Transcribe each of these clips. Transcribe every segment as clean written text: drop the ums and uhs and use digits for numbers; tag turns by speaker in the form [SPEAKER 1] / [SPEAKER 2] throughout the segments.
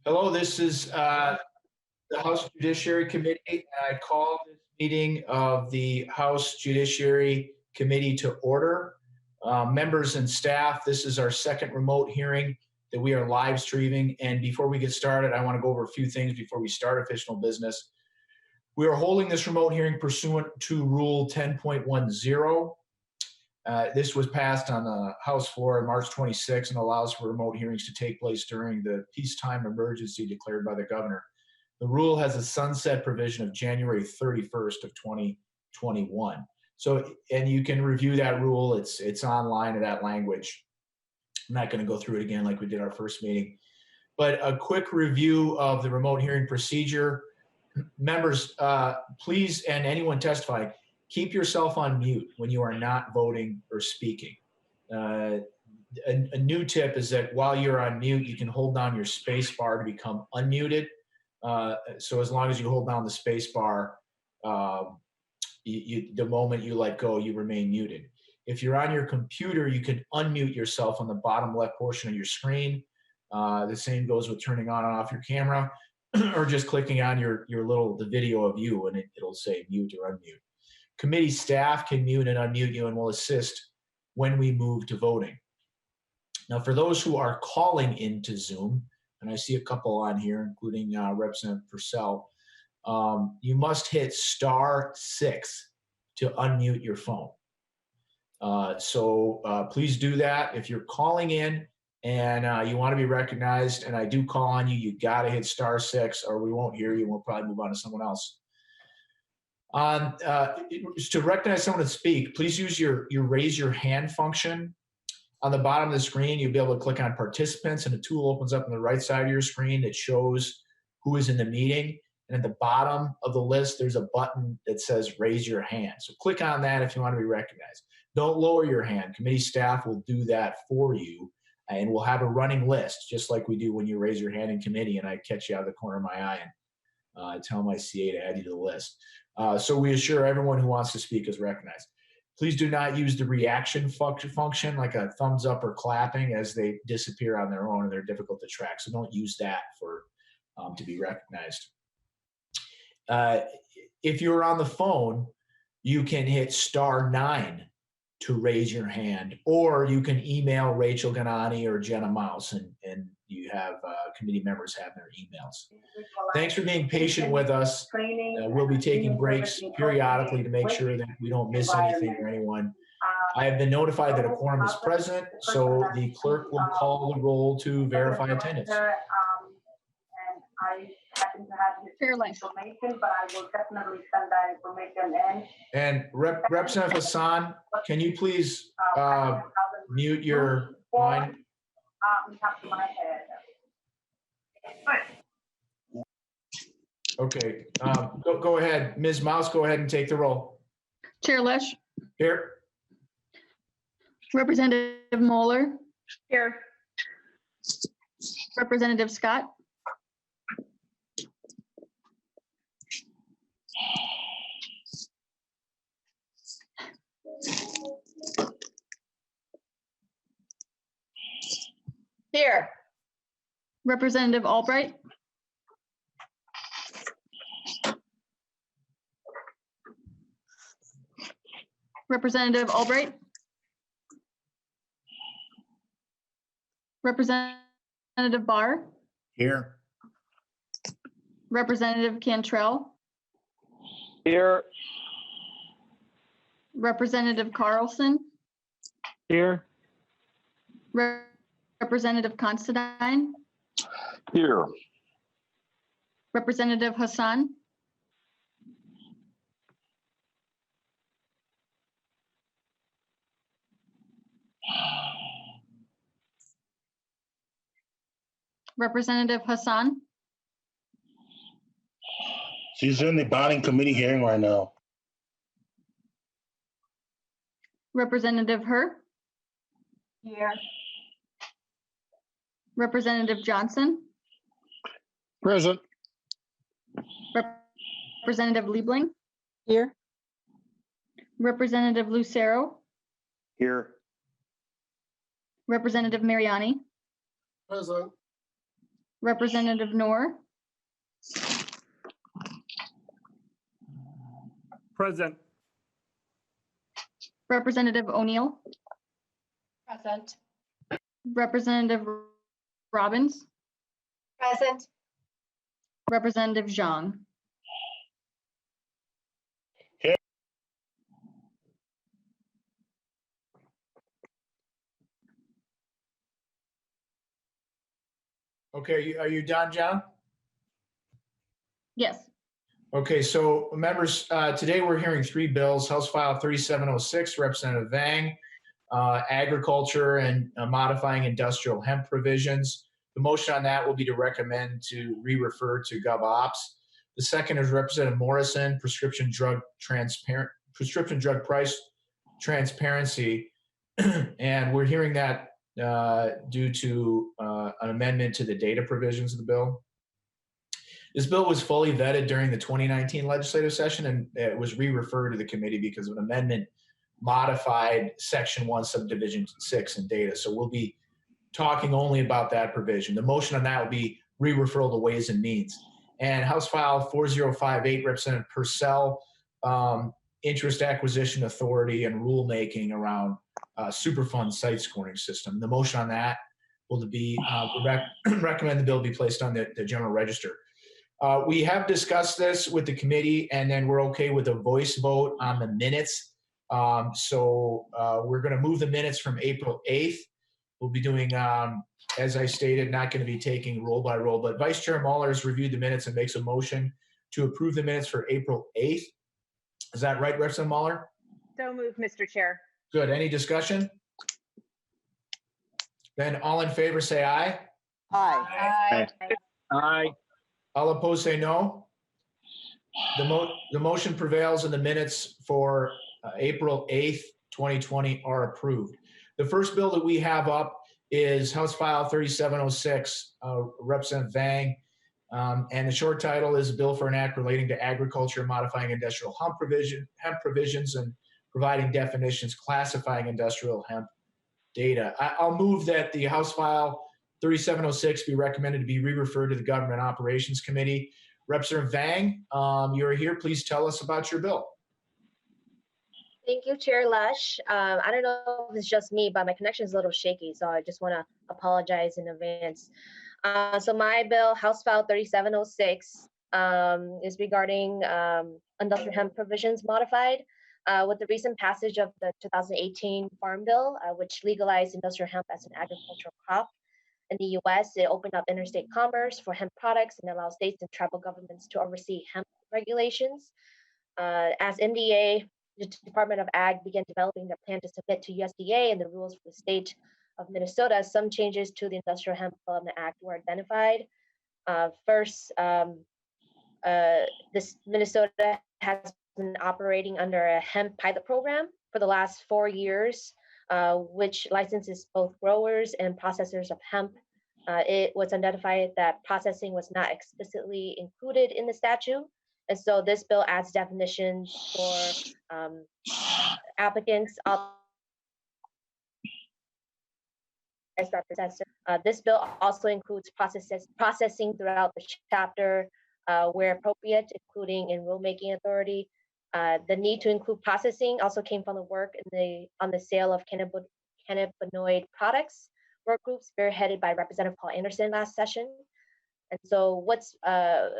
[SPEAKER 1] Hello, this is the House Judiciary Committee, and I call this meeting of the House Judiciary Committee to order. Members and staff, this is our second remote hearing that we are live streaming. And before we get started, I want to go over a few things before we start official business. We are holding this remote hearing pursuant to Rule 10.10. This was passed on the House floor on March 26 and allows for remote hearings to take place during the peacetime emergency declared by the governor. The rule has a sunset provision of January 31st of 2021. So, and you can review that rule. It's online in that language. I'm not going to go through it again like we did our first meeting. But a quick review of the remote hearing procedure. Members, please, and anyone testifying, keep yourself on mute when you are not voting or speaking. A new tip is that while you're on mute, you can hold down your space bar to become unmuted. So as long as you hold down the space bar, the moment you let go, you remain muted. If you're on your computer, you can unmute yourself on the bottom left portion of your screen. The same goes with turning on and off your camera or just clicking on the video of you and it'll say mute or unmute. Committee staff can mute and unmute you and will assist when we move to voting. Now, for those who are calling into Zoom, and I see a couple on here, including Representative Persell, you must hit *6 to unmute your phone. So please do that. If you're calling in and you want to be recognized, and I do call on you, you got to hit *6 or we won't hear you and we'll probably move on to someone else. To recognize someone to speak, please use your raise your hand function. On the bottom of the screen, you'll be able to click on participants and a tool opens up on the right side of your screen that shows who is in the meeting. And at the bottom of the list, there's a button that says raise your hand. So click on that if you want to be recognized. Don't lower your hand. Committee staff will do that for you. And we'll have a running list, just like we do when you raise your hand in committee and I catch you out of the corner of my eye and tell my CA to add you to the list. So we assure everyone who wants to speak is recognized. Please do not use the reaction function like a thumbs up or clapping as they disappear on their own and they're difficult to track. So don't use that for to be recognized. If you're on the phone, you can hit *9 to raise your hand, or you can email Rachel Ganani or Jenna Mouse, and you have committee members have their emails. Thanks for being patient with us. We'll be taking breaks periodically to make sure that we don't miss anything or anyone. I have been notified that a quorum is present, so the clerk will call the roll to verify attendance.
[SPEAKER 2] Chair Lynch.
[SPEAKER 3] But I will definitely send that information in.
[SPEAKER 1] And Representative Hassan, can you please mute your line? Okay, go ahead. Ms. Mouse, go ahead and take the roll.
[SPEAKER 2] Chair Lesh.
[SPEAKER 1] Here.
[SPEAKER 2] Representative Moeller.
[SPEAKER 3] Here.
[SPEAKER 2] Representative Scott.
[SPEAKER 3] Here.
[SPEAKER 2] Representative Albright. Representative Albright. Representative Barr.
[SPEAKER 4] Here.
[SPEAKER 2] Representative Cantrell.
[SPEAKER 5] Here.
[SPEAKER 2] Representative Carlson.
[SPEAKER 5] Here.
[SPEAKER 2] Representative Considine.
[SPEAKER 5] Here.
[SPEAKER 2] Representative Hassan. Representative Hassan.
[SPEAKER 4] She's in the bonding committee hearing right now.
[SPEAKER 2] Representative Herr.
[SPEAKER 3] Here.
[SPEAKER 2] Representative Johnson.
[SPEAKER 5] Present.
[SPEAKER 2] Representative Liebling.
[SPEAKER 3] Here.
[SPEAKER 2] Representative Lucero.
[SPEAKER 5] Here.
[SPEAKER 2] Representative Mariani.
[SPEAKER 5] Present.
[SPEAKER 2] Representative Noor,
[SPEAKER 5] Present.
[SPEAKER 2] Representative O'Neill,
[SPEAKER 6] Present.
[SPEAKER 2] Representative Robbins,
[SPEAKER 6] Present.
[SPEAKER 2] Representative Zhang.
[SPEAKER 4] Here.
[SPEAKER 1] Okay, are you done, John?
[SPEAKER 2] Yes.
[SPEAKER 1] Okay, so members, today we're hearing three bills. House File 3706, Representative Vang, agriculture and modifying industrial hemp provisions. The motion on that will be to recommend to re-refer to GovOps. The second is Representative Morrison, prescription drug price transparency. And we're hearing that due to an amendment to the data provisions of the bill. This bill was fully vetted during the 2019 legislative session, and it was re-referred to the committee because of an amendment modified Section 1, Subdivision 6 in data. So we'll be talking only about that provision. The motion on that will be re-referral to Ways and Means. And House File 4058, Representative Persell, interest acquisition authority and rulemaking around superfund site scoring system. The motion on that will be recommend the bill be placed on the general register. We have discussed this with the committee, and then we're okay with a voice vote on the minutes. So we're going to move the minutes from April 8th. We'll be doing, as I stated, not going to be taking roll by roll, but Vice Chair Mueller has reviewed the minutes and makes a motion to approve the minutes for April 8th. Is that right, Representative Mueller?
[SPEAKER 7] So moved, Mr. Chair.
[SPEAKER 1] Good. Any discussion? Then all in favor say aye.
[SPEAKER 6] Aye.
[SPEAKER 5] Aye.
[SPEAKER 1] All opposed say no. The motion prevails and the minutes for April 8th, 2020 are approved. The first bill that we have up is House File 3706, Representative Vang. And the short title is a bill for an act relating to agriculture, modifying industrial hemp provisions, and providing definitions, classifying industrial hemp data. I'll move that the House File 3706 be recommended to be re-referred to the Government Operations Committee. Representative Vang, you're here. Please tell us about your bill.
[SPEAKER 8] Thank you, Chair Lush. I don't know if it's just me, but my connection is a little shaky, so I just want to apologize in advance. So my bill, House File 3706, is regarding industrial hemp provisions modified. With the recent passage of the 2018 Farm Bill, which legalized industrial hemp as an agricultural crop in the U.S., it opened up interstate commerce for hemp products and allowed states and tribal governments to oversee hemp regulations. As NDA, the Department of Ag began developing their plan to submit to USDA and the rules for the state of Minnesota, some changes to the Industrial Hemp Development Act were identified. First, this Minnesota has been operating under a hemp pilot program for the last 4 years, which licenses both growers and processors of hemp. It was identified that processing was not explicitly included in the statute. And so this bill adds definitions for applicants as processor. This bill also includes processing throughout the chapter where appropriate, including in rulemaking authority. The need to include processing also came from the work on the sale of cannabinoid products work groups spearheaded by Representative Paul Anderson last session. And so what's the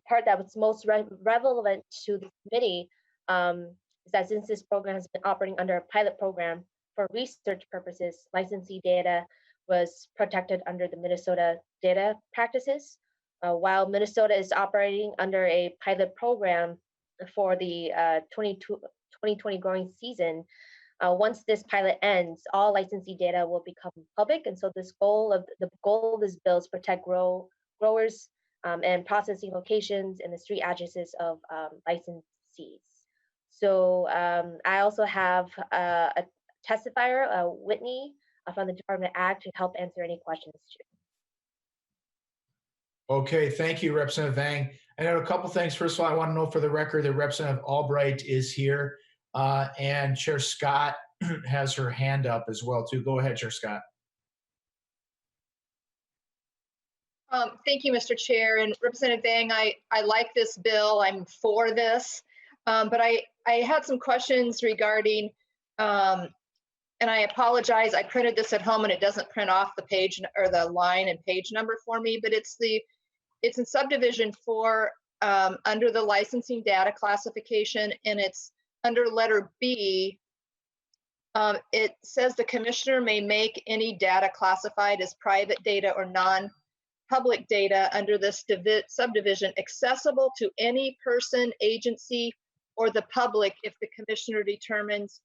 [SPEAKER 8] part that was most relevant to the committee is that since this program has been operating under a pilot program for research purposes, licensee data was protected under the Minnesota data practices. While Minnesota is operating under a pilot program for the 2020 growing season, once this pilot ends, all licensee data will become public. And so the goal of this bill is protect growers and processing locations and the street addresses of licensees. So I also have a testifier, Whitney, from the Department of Ag to help answer any questions too.
[SPEAKER 1] Okay, thank you, Representative Vang. I have a couple things. First of all, I want to know for the record that Representative Albright is here, and Chair Scott has her hand up as well too. Go ahead, Chair Scott.
[SPEAKER 6] Thank you, Mr. Chair, and Representative Vang, I like this bill. I'm for this. But I had some questions regarding, and I apologize, I printed this at home and it doesn't print off the page or the line and page number for me, but it's in subdivision 4 under the licensing data classification, and it's under letter B. It says the commissioner may make any data classified as private data or non-public data under this subdivision accessible to any person, agency, or the public if the commissioner determines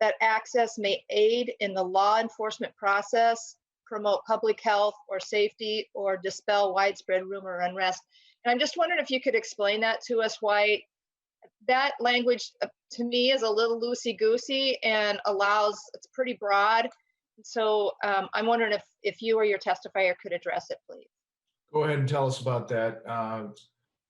[SPEAKER 6] that access may aid in the law enforcement process, promote public health or safety, or dispel widespread rumor or unrest. And I'm just wondering if you could explain that to us, why that language to me is a little loosey-goosey and it's pretty broad. So I'm wondering if you or your testifier could address it, please.
[SPEAKER 1] Go ahead and tell us about that,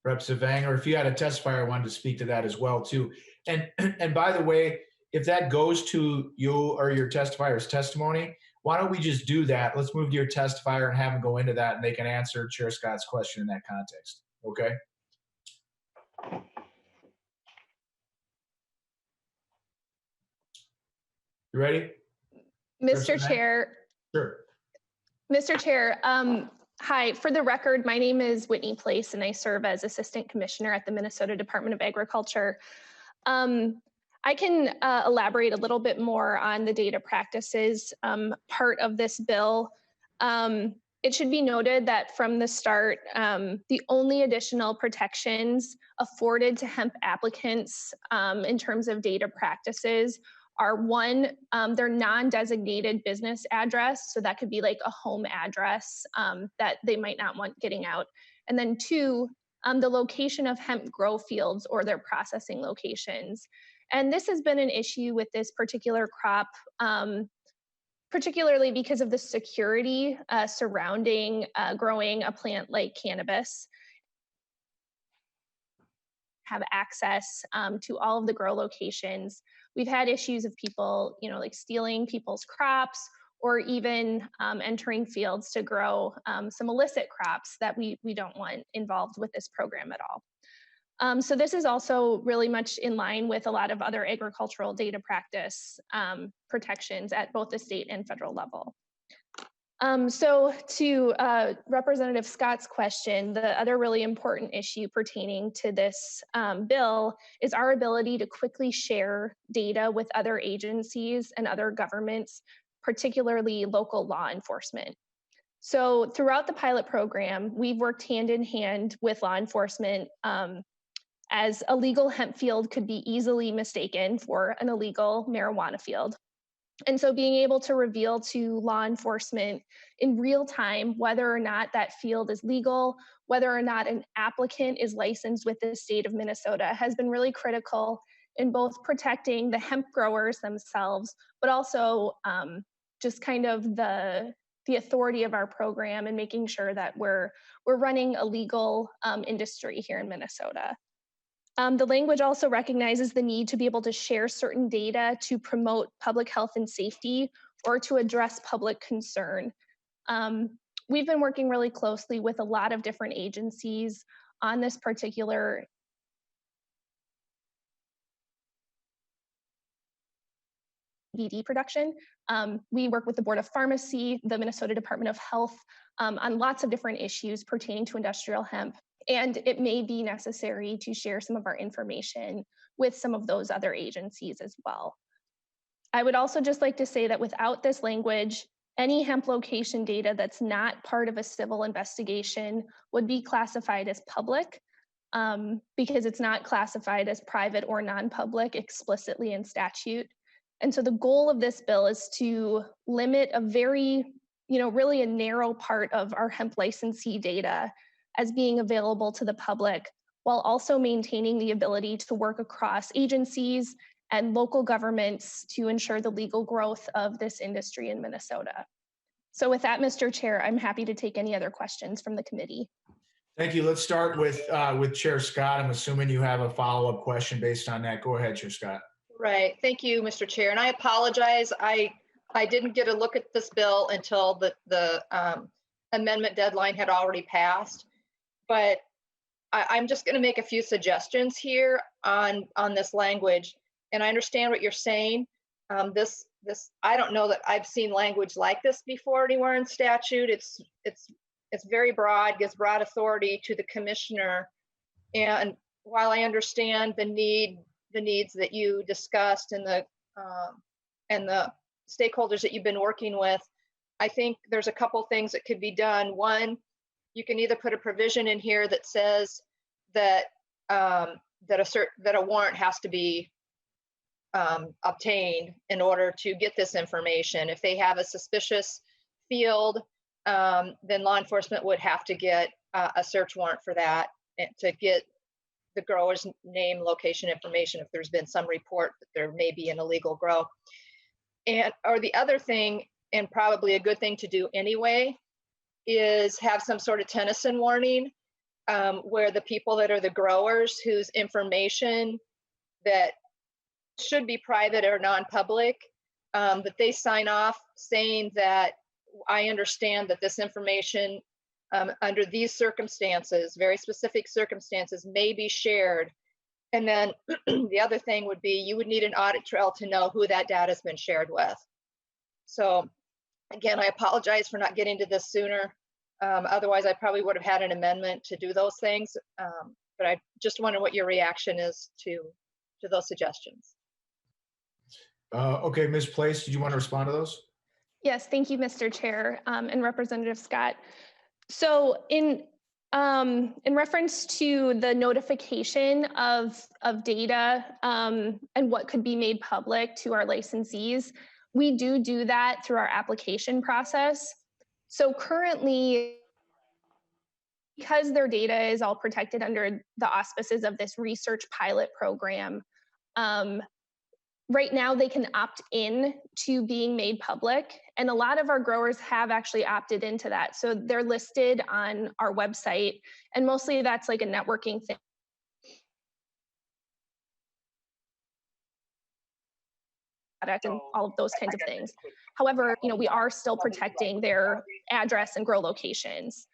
[SPEAKER 1] Representative Vang, or if you had a testifier, I wanted to speak to that as well too. And by the way, if that goes to you or your testifier's testimony, why don't we just do that? Let's move to your testifier and have them go into that, and they can answer Chair Scott's question in that context. Okay? You ready?
[SPEAKER 9] Mr. Chair.
[SPEAKER 1] Sure.
[SPEAKER 9] Mr. Chair, hi. For the record, my name is Whitney Place, and I serve as Assistant Commissioner at the Minnesota Department of Agriculture. I can elaborate a little bit more on the data practices part of this bill. It should be noted that from the start, the only additional protections afforded to hemp applicants in terms of data practices are, one, their non-designated business address. So that could be like a home address that they might not want getting out. And then two, the location of hemp grow fields or their processing locations. And this has been an issue with this particular crop, particularly because of the security surrounding growing a plant like cannabis. Have access to all of the grow locations. We've had issues of people, like stealing people's crops, or even entering fields to grow some illicit crops that we don't want involved with this program at all. So this is also really much in line with a lot of other agricultural data practice protections at both the state and federal level. So to Representative Scott's question, the other really important issue pertaining to this bill is our ability to quickly share data with other agencies and other governments, particularly local law enforcement. So throughout the pilot program, we've worked hand in hand with law enforcement as a legal hemp field could be easily mistaken for an illegal marijuana field. And so being able to reveal to law enforcement in real time whether or not that field is legal, whether or not an applicant is licensed with the state of Minnesota has been really critical in both protecting the hemp growers themselves, but also just kind of the authority of our program and making sure that we're running a legal industry here in Minnesota. The language also recognizes the need to be able to share certain data to promote public health and safety or to address public concern. We've been working really closely with a lot of different agencies on this particular BD production. We work with the Board of Pharmacy, the Minnesota Department of Health on lots of different issues pertaining to industrial hemp. And it may be necessary to share some of our information with some of those other agencies as well. I would also just like to say that without this language, any hemp location data that's not part of a civil investigation would be classified as public because it's not classified as private or non-public explicitly in statute. And so the goal of this bill is to limit a very, really a narrow part of our hemp licensee data as being available to the public, while also maintaining the ability to work across agencies and local governments to ensure the legal growth of this industry in Minnesota. So with that, Mr. Chair, I'm happy to take any other questions from the committee.
[SPEAKER 1] Thank you. Let's start with Chair Scott. I'm assuming you have a follow-up question based on that. Go ahead, Chair Scott.
[SPEAKER 6] Right. Thank you, Mr. Chair. And I apologize. I didn't get a look at this bill until the amendment deadline had already passed. But I'm just going to make a few suggestions here on this language. And I understand what you're saying. This I don't know that I've seen language like this before anywhere in statute. It's very broad, gives broad authority to the commissioner. And while I understand the needs that you discussed and the stakeholders that you've been working with, I think there's a couple things that could be done. One, you can either put a provision in here that says that that a warrant has to be obtained in order to get this information. If they have a suspicious field, then law enforcement would have to get a search warrant for that to get the grower's name, location information if there's been some report that there may be an illegal grow. Or the other thing, and probably a good thing to do anyway, is have some sort of Tennyson warning where the people that are the growers whose information that should be private or non-public, that they sign off saying that I understand that this information under these circumstances, very specific circumstances, may be shared. And then the other thing would be you would need an audit trail to know who that data has been shared with. So again, I apologize for not getting to this sooner. Otherwise, I probably would have had an amendment to do those things. But I just wonder what your reaction is to those suggestions.
[SPEAKER 1] Okay, Ms. Place, did you want to respond to those?
[SPEAKER 9] Yes, thank you, Mr. Chair, and Representative Scott. So in reference to the notification of data and what could be made public to our licensees, we do that through our application process. So currently, because their data is all protected under the auspices of this research pilot program, right now they can opt in to being made public. And a lot of our growers have actually opted into that. So they're listed on our website, and mostly that's like a networking thing. And all of those kinds of things. However, we are still protecting their address and grow locations.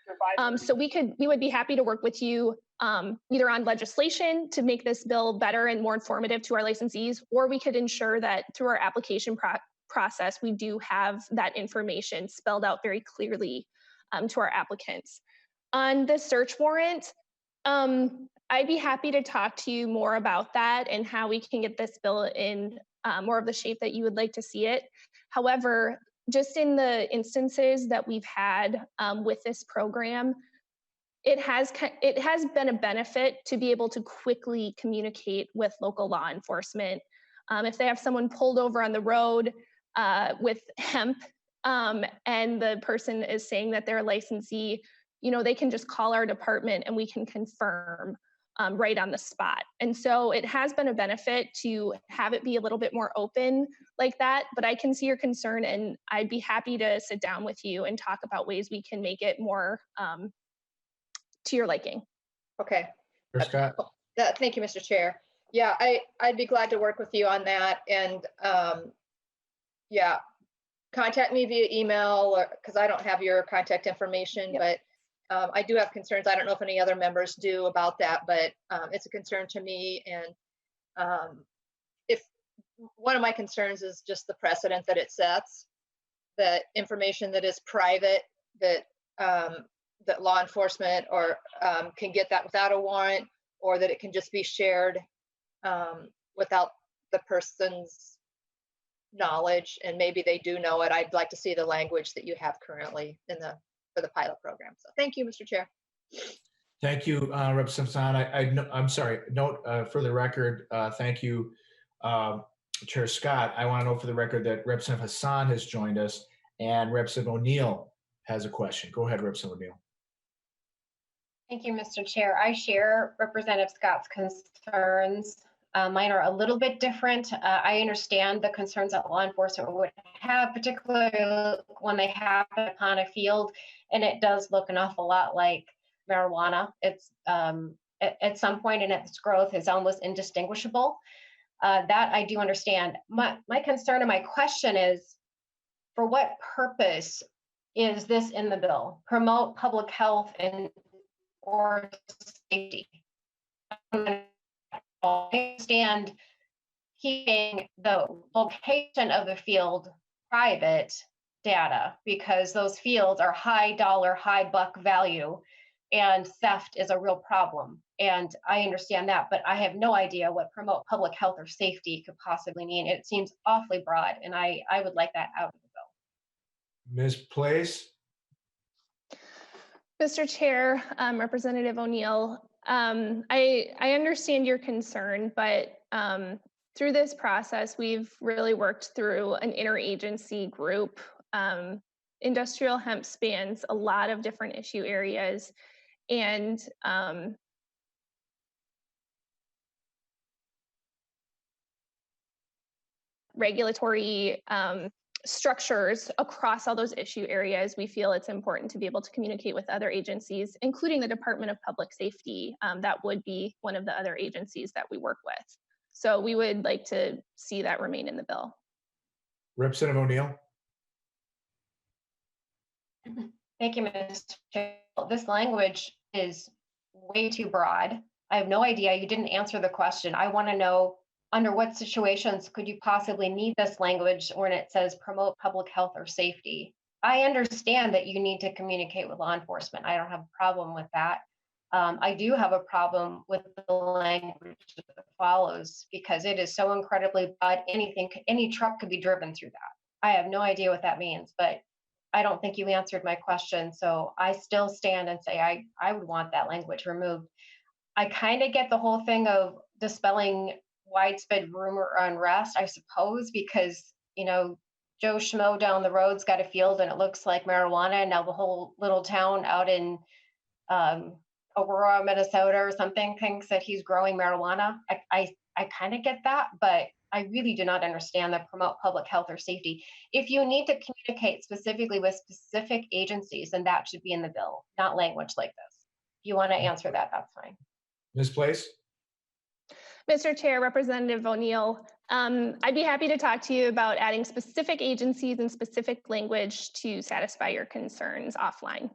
[SPEAKER 9] So we would be happy to work with you either on legislation to make this bill better and more informative to our licensees, or we could ensure that through our application process, we do have that information spelled out very clearly to our applicants. On the search warrant, I'd be happy to talk to you more about that and how we can get this bill in more of the shape that you would like to see it. However, just in the instances that we've had with this program, it has been a benefit to be able to quickly communicate with local law enforcement. If they have someone pulled over on the road with hemp and the person is saying that they're a licensee, they can just call our department and we can confirm right on the spot. And so it has been a benefit to have it be a little bit more open like that, but I can see your concern and I'd be happy to sit down with you and talk about ways we can make it more to your liking.
[SPEAKER 6] Okay.
[SPEAKER 1] Scott?
[SPEAKER 6] Thank you, Mr. Chair. Yeah, I'd be glad to work with you on that. And yeah, contact me via email because I don't have your contact information, but I do have concerns. I don't know if any other members do about that, but it's a concern to me. And if one of my concerns is just the precedent that it sets, that information that is private, that that law enforcement or can get that without a warrant, or that it can just be shared without the person's knowledge, and maybe they do know it. I'd like to see the language that you have currently for the pilot program. So thank you, Mr. Chair.
[SPEAKER 1] Thank you, Representative Hassan. I'm sorry, note for the record, thank you, Chair Scott. I want to note for the record that Representative Hassan has joined us and Representative O'Neill has a question. Go ahead, Representative O'Neill.
[SPEAKER 10] Thank you, Mr. Chair. I share Representative Scott's concerns. Mine are a little bit different. I understand the concerns that law enforcement would have, particularly when they happen upon a field, and it does look an awful lot like marijuana. It's at some point in its growth is almost indistinguishable. That I do understand. My concern and my question is, for what purpose is this in the bill? Promote public health and or safety. I understand keeping the location of the field private data because those fields are high dollar, high buck value, and theft is a real problem. And I understand that, but I have no idea what promote public health or safety could possibly mean. It seems awfully broad, and I would like that out of the bill.
[SPEAKER 1] Ms. Place?
[SPEAKER 9] Mr. Chair, Representative O'Neill, I understand your concern, but through this process, we've really worked through an interagency group. Industrial hemp spans a lot of different issue areas, and regulatory structures across all those issue areas. We feel it's important to be able to communicate with other agencies, including the Department of Public Safety. That would be one of the other agencies that we work with. So we would like to see that remain in the bill.
[SPEAKER 1] Representative O'Neill?
[SPEAKER 10] Thank you, Mr. Chair. This language is way too broad. I have no idea. You didn't answer the question. I want to know under what situations could you possibly need this language when it says promote public health or safety? I understand that you need to communicate with law enforcement. I don't have a problem with that. I do have a problem with the language that follows because it is so incredibly broad. Any truck could be driven through that. I have no idea what that means, but I don't think you answered my question. So I still stand and say I would want that language removed. I kind of get the whole thing of dispelling widespread rumor or unrest, I suppose, because, you know, Joe Schmo down the road's got a field and it looks like marijuana, and now the whole little town out in Aurora, Minnesota or something thinks that he's growing marijuana. I kind of get that, but I really do not understand the promote public health or safety. If you need to communicate specifically with specific agencies, then that should be in the bill, not language like this. If you want to answer that, that's fine.
[SPEAKER 1] Ms. Place?
[SPEAKER 9] Mr. Chair, Representative O'Neill, I'd be happy to talk to you about adding specific agencies and specific language to satisfy your concerns offline.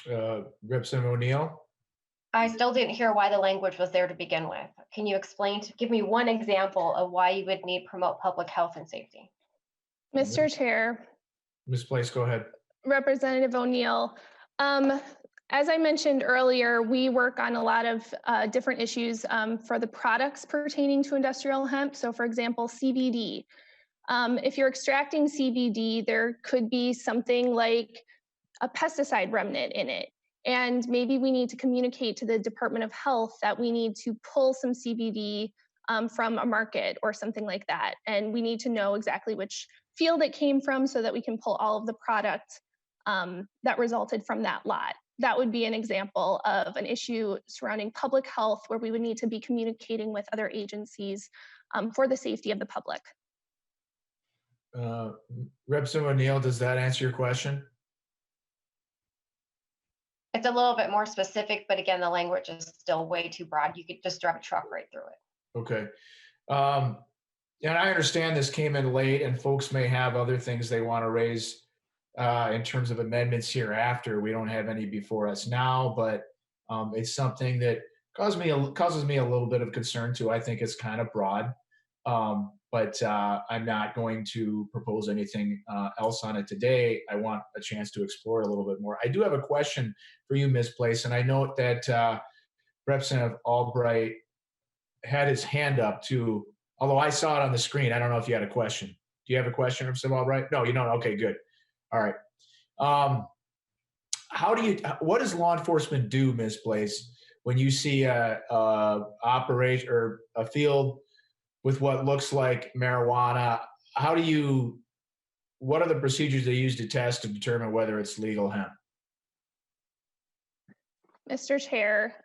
[SPEAKER 1] Representative O'Neill?
[SPEAKER 10] I still didn't hear why the language was there to begin with. Can you give me one example of why you would need promote public health and safety?
[SPEAKER 9] Mr. Chair.
[SPEAKER 1] Ms. Place, go ahead.
[SPEAKER 9] Representative O'Neill, as I mentioned earlier, we work on a lot of different issues for the products pertaining to industrial hemp. So for example, CBD. If you're extracting CBD, there could be something like a pesticide remnant in it. And maybe we need to communicate to the Department of Health that we need to pull some CBD from a market or something like that. And we need to know exactly which field it came from so that we can pull all of the product that resulted from that lot. That would be an example of an issue surrounding public health where we would need to be communicating with other agencies for the safety of the public.
[SPEAKER 1] Representative O'Neill, does that answer your question?
[SPEAKER 10] It's a little bit more specific, but again, the language is still way too broad. You could just drive a truck right through it.
[SPEAKER 1] Okay. And I understand this came in late and folks may have other things they want to raise in terms of amendments hereafter. We don't have any before us now, but it's something that causes me a little bit of concern too. I think it's kind of broad, but I'm not going to propose anything else on it today. I want a chance to explore it a little bit more. I do have a question for you, Ms. Place, and I note that Representative Albright had his hand up too, although I saw it on the screen. I don't know if you had a question. Do you have a question, Representative Albright? No, you don't. Okay, good. All right. What does law enforcement do, Ms. Place, when you see a operation or a field with what looks like marijuana? What are the procedures they use to test to determine whether it's legal hemp?
[SPEAKER 9] Mr. Chair,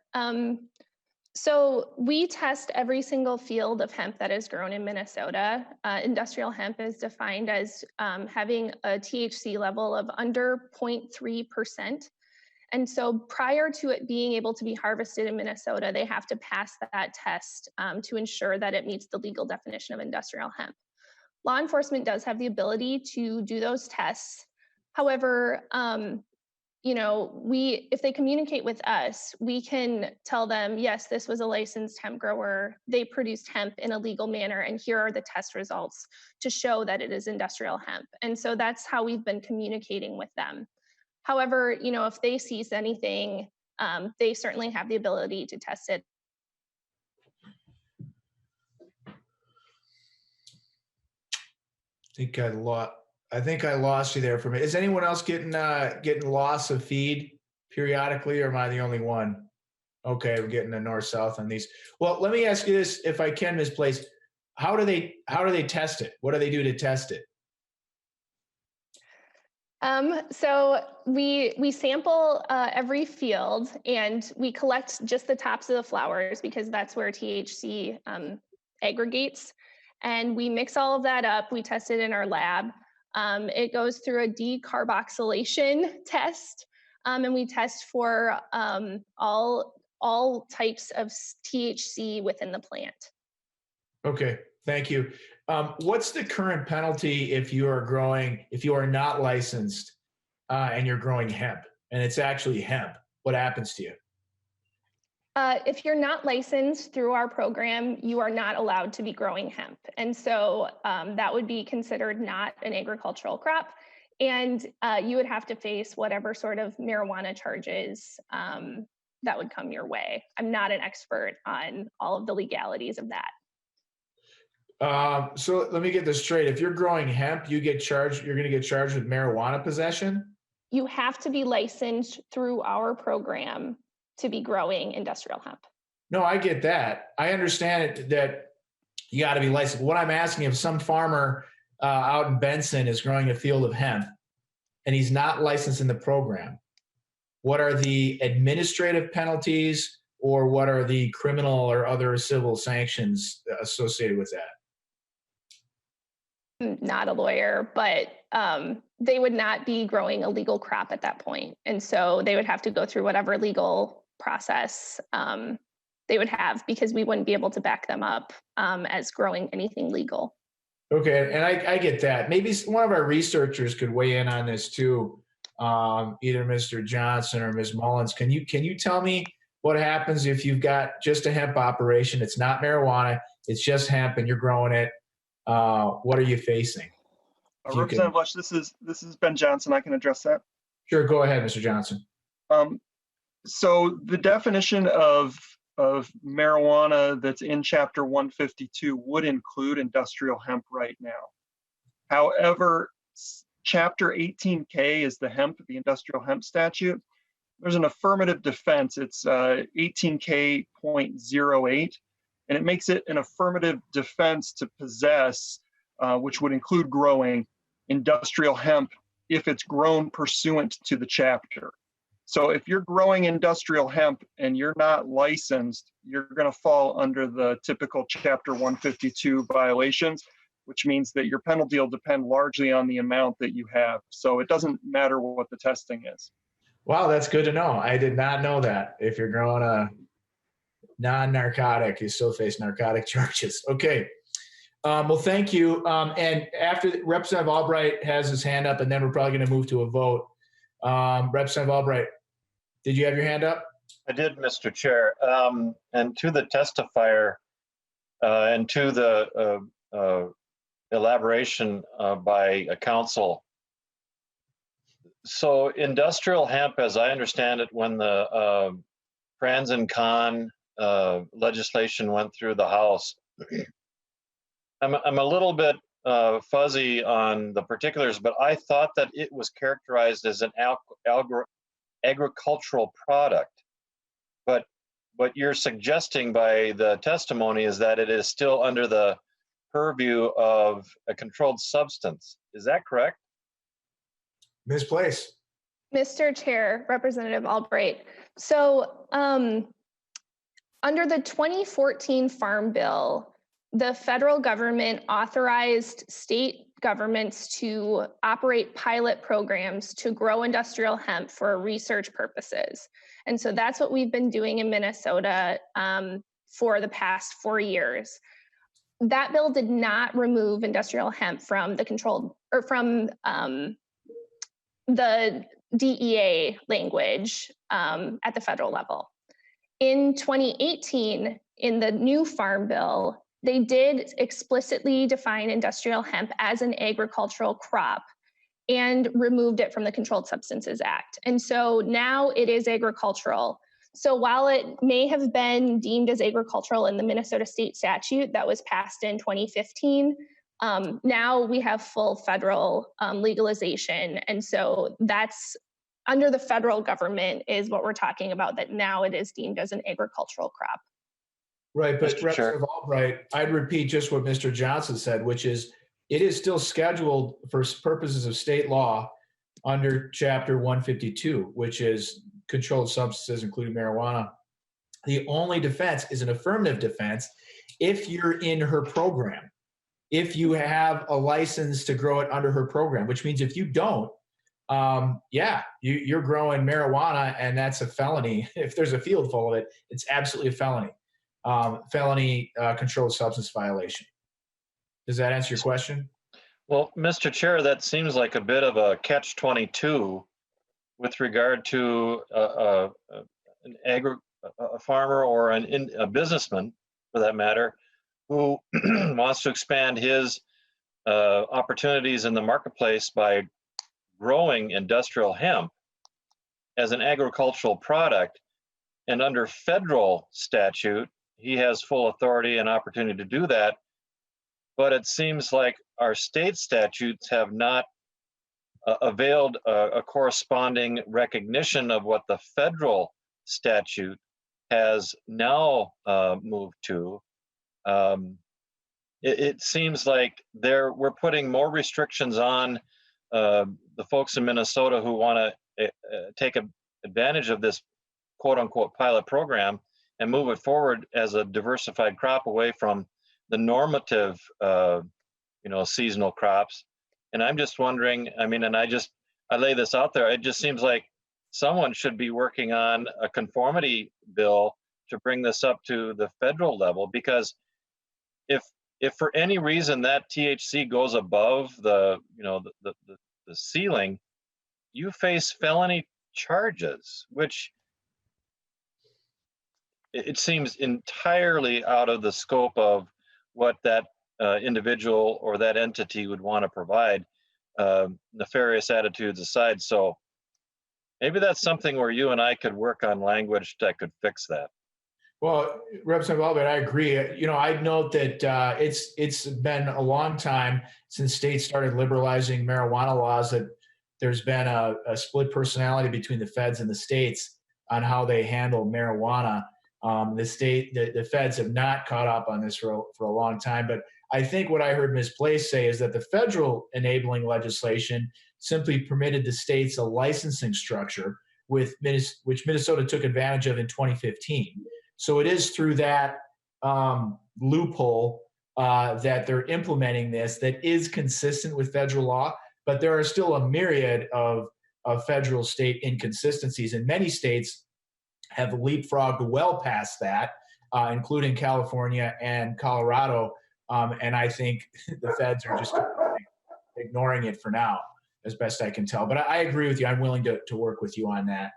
[SPEAKER 9] so we test every single field of hemp that is grown in Minnesota. Industrial hemp is defined as having a THC level of under 0.3%. And so prior to it being able to be harvested in Minnesota, they have to pass that test to ensure that it meets the legal definition of industrial hemp. law enforcement does have the ability to do those tests. However, if they communicate with us, we can tell them, yes, this was a licensed hemp grower. They produced hemp in a legal manner, and here are the test results to show that it is industrial hemp. And so that's how we've been communicating with them. However, if they seize anything, they certainly have the ability to test it.
[SPEAKER 1] I think I lost you there for a minute. Is anyone else getting loss of feed periodically, or am I the only one? Okay, we're getting a north-south on these. Well, let me ask you this, if I can, Ms. Place. How do they test it? What do they do to test it?
[SPEAKER 9] So we sample every field, and we collect just the tops of the flowers because that's where THC aggregates. And we mix all of that up. We test it in our lab. It goes through a decarboxylation test, and we test for all types of THC within the plant.
[SPEAKER 1] Okay, thank you. What's the current penalty if you are not licensed and you're growing hemp, and it's actually hemp? What happens to you?
[SPEAKER 9] If you're not licensed through our program, you are not allowed to be growing hemp. And so that would be considered not an agricultural crop. And you would have to face whatever sort of marijuana charges that would come your way. I'm not an expert on all of the legalities of that.
[SPEAKER 1] So let me get this straight. If you're growing hemp, you're going to get charged with marijuana possession?
[SPEAKER 9] You have to be licensed through our program to be growing industrial hemp.
[SPEAKER 1] No, I get that. I understand that you got to be licensed. What I'm asking, if some farmer out in Benson is growing a field of hemp and he's not licensed in the program, what are the administrative penalties, or what are the criminal or other civil sanctions associated with that?
[SPEAKER 9] I'm not a lawyer, but they would not be growing a legal crop at that point. And so they would have to go through whatever legal process they would have, because we wouldn't be able to back them up as growing anything legal.
[SPEAKER 1] Okay, and I get that. Maybe one of our researchers could weigh in on this too, either Mr. Johnson or Ms. Mullins. Can you tell me what happens if you've got just a hemp operation? It's not marijuana, it's just hemp, and you're growing it. What are you facing?
[SPEAKER 11] Representative Lush, this is Ben Johnson. I can address that.
[SPEAKER 1] Sure, go ahead, Mr. Johnson.
[SPEAKER 11] So the definition of marijuana that's in Chapter 152 would include industrial hemp right now. However, Chapter 18K is the industrial hemp statute. There's an affirmative defense. It's 18K.08, and it makes it an affirmative defense to possess, which would include growing industrial hemp if it's grown pursuant to the chapter. So if you're growing industrial hemp and you're not licensed, you're going to fall under the typical Chapter 152 violations, which means that your penalty will depend largely on the amount that you have. So it doesn't matter what the testing is.
[SPEAKER 1] Wow, that's good to know. I did not know that. If you're growing a non-narcotic, you still face narcotic charges. Okay. Well, thank you. And after Representative Albright has his hand up, and then we're probably going to move to a vote. Representative Albright, did you have your hand up?
[SPEAKER 12] I did, Mr. Chair. And to the testifier and to the elaboration by a counsel. So industrial hemp, as I understand it, when the Trans and Con legislation went through the House, I'm a little bit fuzzy on the particulars, but I thought that it was characterized as an agricultural product. But what you're suggesting by the testimony is that it is still under the purview of a controlled substance. Is that correct?
[SPEAKER 1] Ms. Place.
[SPEAKER 9] Mr. Chair, Representative Albright. So under the 2014 Farm Bill, the federal government authorized state governments to operate pilot programs to grow industrial hemp for research purposes. And so that's what we've been doing in Minnesota for the past 4 years. that bill did not remove industrial hemp from the controlled or from the DEA language at the federal level. In 2018, in the new farm bill, they did explicitly define industrial hemp as an agricultural crop and removed it from the Controlled Substances Act. And so now it is agricultural. So while it may have been deemed as agricultural in the Minnesota state statute that was passed in 2015, now we have full federal legalization. And so that's under the federal government is what we're talking about, that now it is deemed as an agricultural crop.
[SPEAKER 1] Right, but
[SPEAKER 12] Mr. Chair.
[SPEAKER 1] Representative Albright, I'd repeat just what Mr. Johnson said, which is it is still scheduled for purposes of state law under Chapter 152, which is controlled substances, including marijuana. The only defense is an affirmative defense if you're in her program, if you have a license to grow it under her program, which means if you don't, you're growing marijuana and that's a felony. If there's a field full of it, it's absolutely a felony. Felony controlled substance violation. Does that answer your question?
[SPEAKER 12] Well, Mr. Chair, that seems like a bit of a catch-22 with regard to a farmer or a businessman, for that matter, who wants to expand his opportunities in the marketplace by growing industrial hemp as an agricultural product. And under federal statute, he has full authority and opportunity to do that. But it seems like our state statutes have not availed a corresponding recognition of what the federal statute has now moved to. It seems like we're putting more restrictions on the folks in Minnesota who want to take advantage of this quote unquote pilot program and move it forward as a diversified crop away from the normative, seasonal crops. And I'm just wondering, I lay this out there, it just seems like someone should be working on a conformity bill to bring this up to the federal level, because if for any reason that THC goes above the ceiling, you face felony charges, which it seems entirely out of the scope of what that individual or that entity would want to provide, nefarious attitudes aside. So maybe that's something where you and I could work on language that could fix that.
[SPEAKER 1] Well, Representative Albert, I agree. I'd note that it's been a long time since states started liberalizing marijuana laws that there's been a split personality between the feds and the states on how they handle marijuana. The feds have not caught up on this for a long time. But I think what I heard Ms. Place say is that the federal enabling legislation simply permitted the states a licensing structure which Minnesota took advantage of in 2015. So it is through that loophole that they're implementing this that is consistent with federal law, but there are still a myriad of federal state inconsistencies, and many states have leapfrogged well past that, including California and Colorado, and I think the feds are just ignoring it for now, as best I can tell. But I agree with you. I'm willing to work with you on that.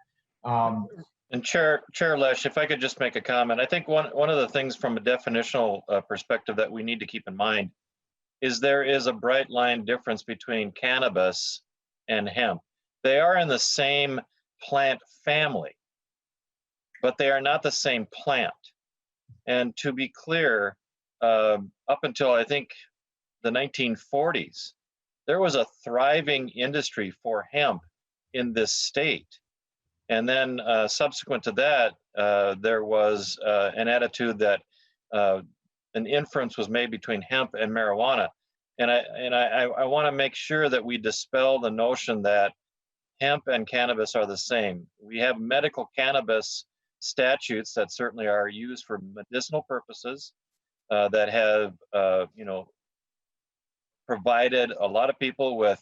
[SPEAKER 12] And Chair Lesh, if I could just make a comment, I think one of the things from a definitional perspective that we need to keep in mind is there is a bright line difference between cannabis and hemp. They are in the same plant family, but they are not the same plant. And to be clear, up until I think the 1940s, there was a thriving industry for hemp in this state. And then subsequent to that, there was an attitude that an inference was made between hemp and marijuana. And I want to make sure that we dispel the notion that hemp and cannabis are the same. We have medical cannabis statutes that certainly are used for medicinal purposes, that have provided a lot of people with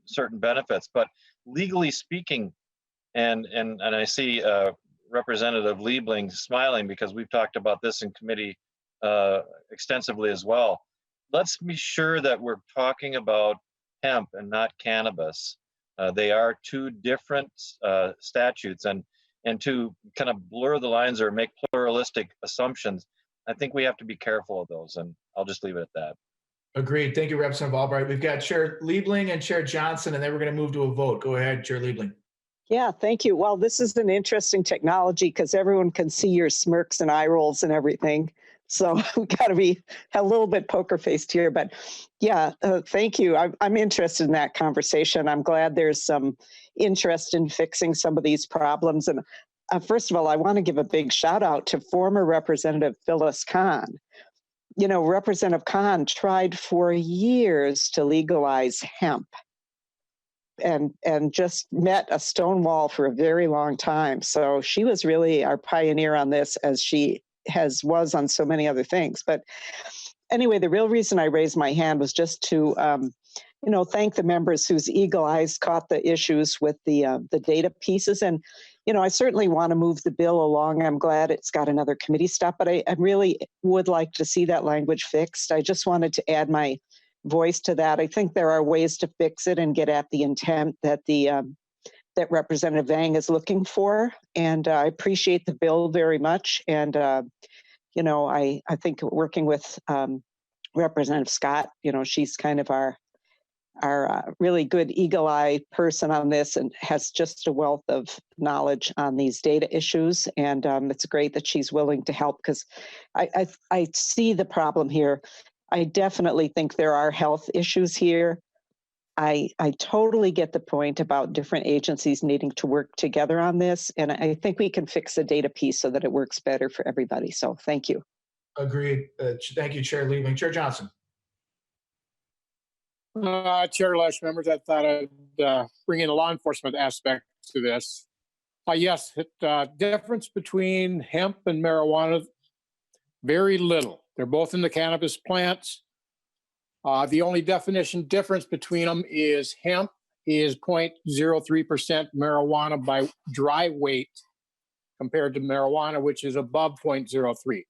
[SPEAKER 12] certain benefits. But legally speaking, and I see Representative Liebling smiling because we've talked about this in committee extensively as well. Let's be sure that we're talking about hemp and not cannabis. They are two different statutes, and to kind of blur the lines or make pluralistic assumptions, I think we have to be careful of those, and I'll just leave it at that.
[SPEAKER 1] Agreed. Thank you, Representative Albright. We've got Chair Liebling and Chair Johnson, and then we're going to move to a vote. Go ahead, Chair Liebling.
[SPEAKER 13] Yeah, thank you. Well, this is an interesting technology because everyone can see your smirks and eye rolls and everything. So we got to be a little bit poker faced here. But yeah, thank you. I'm interested in that conversation. I'm glad there's some interest in fixing some of these problems. And first of all, I want to give a big shout out to former Representative Phyllis Kahn. You know, Representative Kahn tried for years to legalize hemp and just met a stone wall for a very long time. So she was really our pioneer on this, as she was on so many other things. But anyway, the real reason I raised my hand was just to thank the members whose eagle eyes caught the issues with the data pieces. And I certainly want to move the bill along. I'm glad it's got another committee stop, but I really would like to see that language fixed. I just wanted to add my voice to that. I think there are ways to fix it and get at the intent that that Representative Vang is looking for. And I appreciate the bill very much. And, I think working with Representative Scott, she's kind of our really good eagle eye person on this and has just a wealth of knowledge on these data issues. And it's great that she's willing to help, because I see the problem here. I definitely think there are health issues here. I totally get the point about different agencies needing to work together on this. And I think we can fix the data piece so that it works better for everybody. So thank you.
[SPEAKER 1] Agreed. Thank you, Chair Liebling. Chair Johnson.
[SPEAKER 5] Chair, last members, I thought I'd bring in a law enforcement aspect to this. Yes, difference between hemp and marijuana, very little. They're both in the cannabis plants. The only definition difference between them is hemp is 0.03% marijuana by dry weight compared to marijuana, which is above 0.03.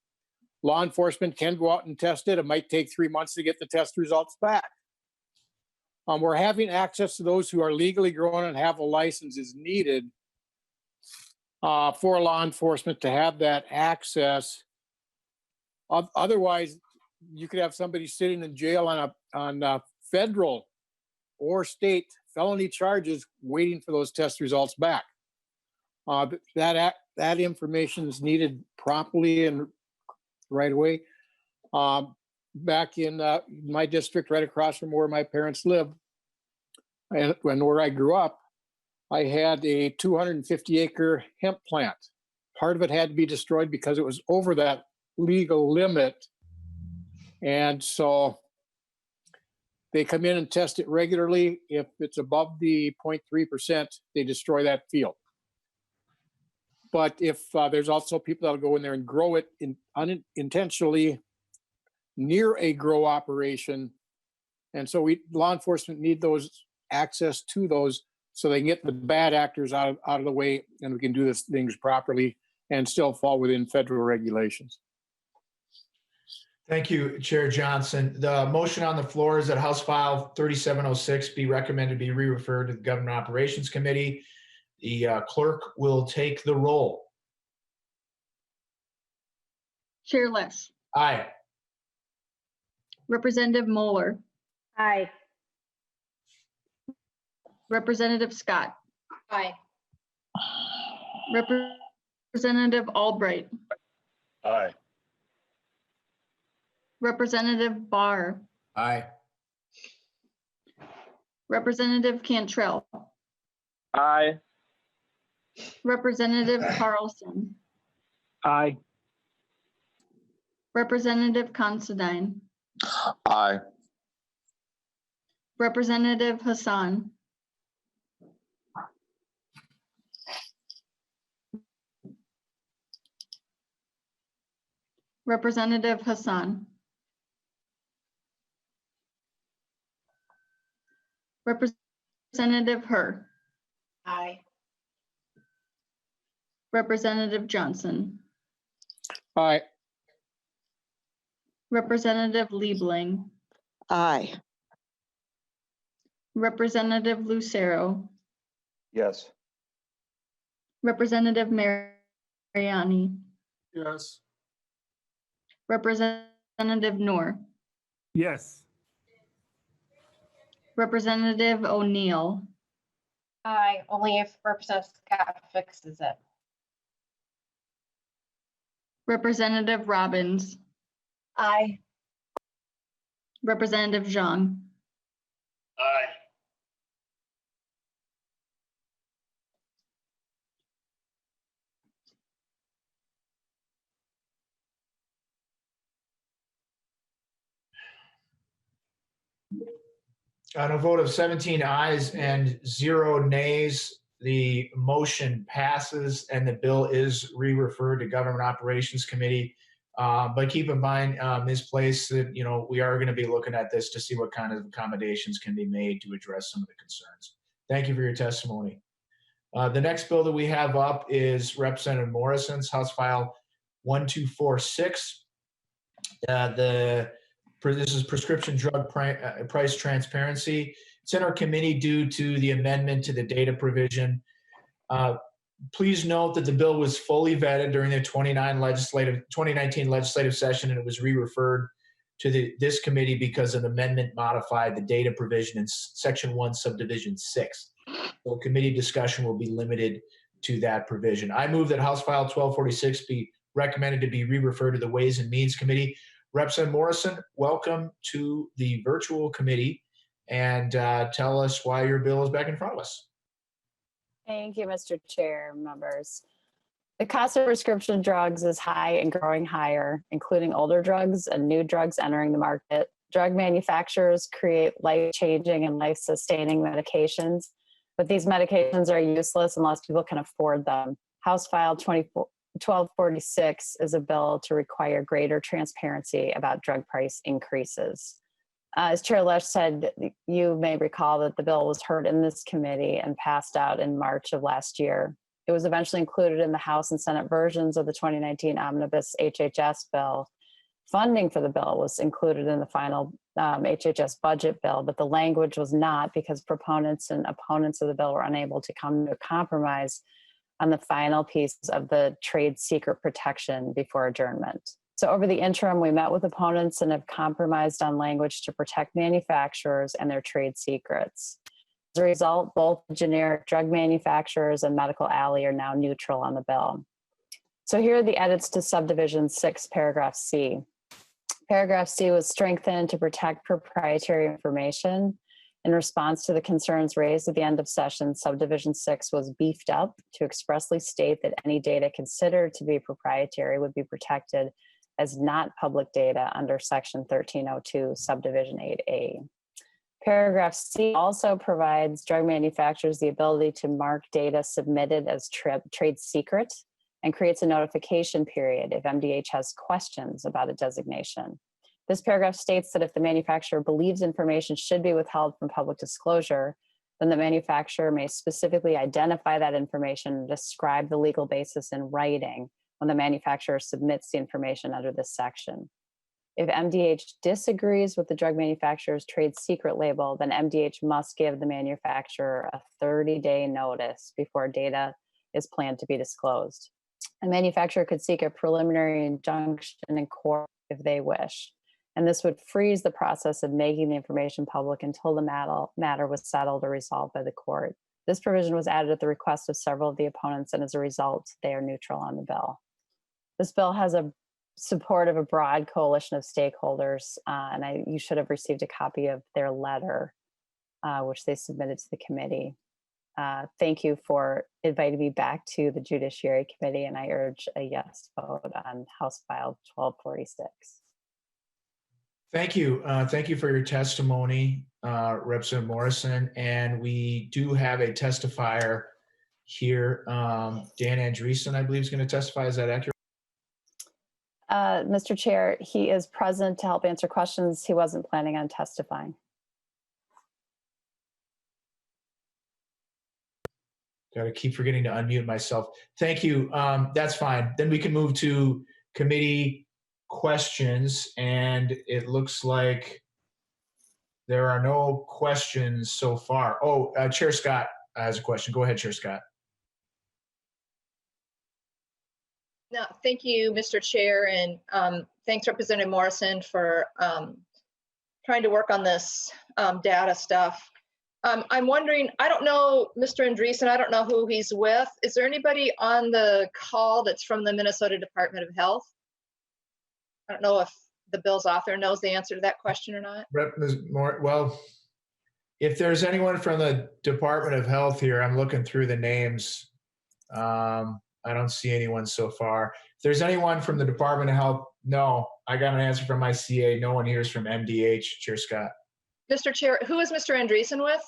[SPEAKER 5] Law enforcement can go out and test it. It might take 3 months to get the test results back. We're having access to those who are legally grown and have a license is needed for law enforcement to have that access. Otherwise, you could have somebody sitting in jail on federal or state felony charges waiting for those test results back. That information is needed promptly and right away. Back in my district, right across from where my parents live, and where I grew up, I had a 250-acre hemp plant. Part of it had to be destroyed because it was over that legal limit. And so they come in and test it regularly. If it's above the 0.3%, they destroy that field. But if there's also people that'll go in there and grow it unintentionally near a grow operation. And so law enforcement need those access to those so they can get the bad actors out of the way, and we can do these things properly and still fall within federal regulations.
[SPEAKER 1] Thank you, Chair Johnson. The motion on the floor is that House File 3706 be recommended to be re-referred to the Government Operations Committee. The clerk will take the roll.
[SPEAKER 2] Chair Lesh.
[SPEAKER 1] Aye.
[SPEAKER 2] Representative Moeller.
[SPEAKER 7] Aye.
[SPEAKER 2] Representative Scott.
[SPEAKER 6] Aye.
[SPEAKER 2] Representative Albright.
[SPEAKER 12] Aye.
[SPEAKER 2] Representative Barr.
[SPEAKER 1] Aye.
[SPEAKER 2] Representative Cantrell.
[SPEAKER 5] Aye.
[SPEAKER 2] Representative Carlson.
[SPEAKER 5] Aye.
[SPEAKER 2] Representative Considine.
[SPEAKER 4] Aye.
[SPEAKER 2] Representative Hassan. Representative Hassan. Representative Herr.
[SPEAKER 6] Aye.
[SPEAKER 2] Representative Johnson.
[SPEAKER 5] Aye.
[SPEAKER 2] Representative Liebling,
[SPEAKER 13] Aye.
[SPEAKER 2] Representative Lucero,
[SPEAKER 11] Yes.
[SPEAKER 2] Representative Mariani,
[SPEAKER 5] Yes.
[SPEAKER 2] Representative Noor,
[SPEAKER 14] Yes.
[SPEAKER 2] Representative O'Neill,
[SPEAKER 10] Aye, only if Representative Scott fixes it.
[SPEAKER 2] Representative Robbins,
[SPEAKER 7] Aye.
[SPEAKER 2] Representative Zhang.
[SPEAKER 4] Aye.
[SPEAKER 1] On a vote of 17 ayes and 0 nays, the motion passes and the bill is re-referred to Government Operations Committee. But keep in mind, Ms. Place, that we are going to be looking at this to see what kind of accommodations can be made to address some of the concerns. Thank you for your testimony. The next bill that we have up is Representative Morrison's House File 1246. This is prescription drug price transparency. It's in our committee due to the amendment to the data provision. Please note that the bill was fully vetted during the 2019 legislative session, and it was re-referred to this committee because an amendment modified the data provision in Section 1, Subdivision 6. So committee discussion will be limited to that provision. I move that House File 1246 be recommended to be re-referred to the Ways and Means Committee. Representative Morrison, welcome to the virtual committee, and tell us why your bill is back in front of us.
[SPEAKER 15] Thank you, Mr. Chair, members. The cost of prescription drugs is high and growing higher, including older drugs and new drugs entering the market. Drug manufacturers create life-changing and life-sustaining medications, but these medications are useless unless people can afford them. House File 1246 is a bill to require greater transparency about drug price increases. As Chair Lesh said, you may recall that the bill was heard in this committee and passed out in March of last year. It was eventually included in the House and Senate versions of the 2019 Omnibus HHS bill. Funding for the bill was included in the final HHS budget bill, but the language was not, because proponents and opponents of the bill were unable to come to a compromise on the final pieces of the trade secret protection before adjournment. So over the interim, we met with opponents and have compromised on language to protect manufacturers and their trade secrets. As a result, both generic drug manufacturers and Medical Alley are now neutral on the bill. So here are the edits to Subdivision 6, Paragraph C. Paragraph C was strengthened to protect proprietary information. In response to the concerns raised at the end of session, Subdivision 6 was beefed up to expressly state that any data considered to be proprietary would be protected as not public data under Section 1302, Subdivision 8A. Paragraph C also provides drug manufacturers the ability to mark data submitted as trade secret and creates a notification period if MDH has questions about a designation. This paragraph states that if the manufacturer believes information should be withheld from public disclosure, then the manufacturer may specifically identify that information and describe the legal basis in writing when the manufacturer submits the information under this section. If MDH disagrees with the drug manufacturer's trade secret label, then MDH must give the manufacturer a 30-day notice before data is planned to be disclosed. A manufacturer could seek a preliminary injunction in court if they wish, and this would freeze the process of making the information public until the matter was settled or resolved by the court. This provision was added at the request of several of the opponents, and as a result, they are neutral on the bill. This bill has a support of a broad coalition of stakeholders, and you should have received a copy of their letter, which they submitted to the committee. Thank you for inviting me back to the Judiciary Committee, and I urge a yes vote on House File 1246.
[SPEAKER 1] Thank you. Thank you for your testimony, Representative Morrison. And we do have a testifier here. Dan Andreessen, I believe, is going to testify. Is that accurate?
[SPEAKER 15] Mr. Chair, he is present to help answer questions. He wasn't planning on testifying.
[SPEAKER 1] Got to keep forgetting to unmute myself. Thank you. That's fine. Then we can move to committee questions, and it looks like there are no questions so far. Oh, Chair Scott has a question. Go ahead, Chair Scott.
[SPEAKER 6] No, thank you, Mr. Chair, and thanks Representative Morrison for trying to work on this data stuff. I'm wondering, I don't know Mr. Andreessen, I don't know who he's with. Is there anybody on the call that's from the Minnesota Department of Health? I don't know if the bill's author knows the answer to that question or not.
[SPEAKER 1] Well, if there's anyone from the Department of Health here, I'm looking through the names. I don't see anyone so far. If there's anyone from the Department of Health, no. I got an answer from my CA. No one here is from MDH, Chair Scott.
[SPEAKER 6] Mr. Chair, who is Mr. Andreessen with?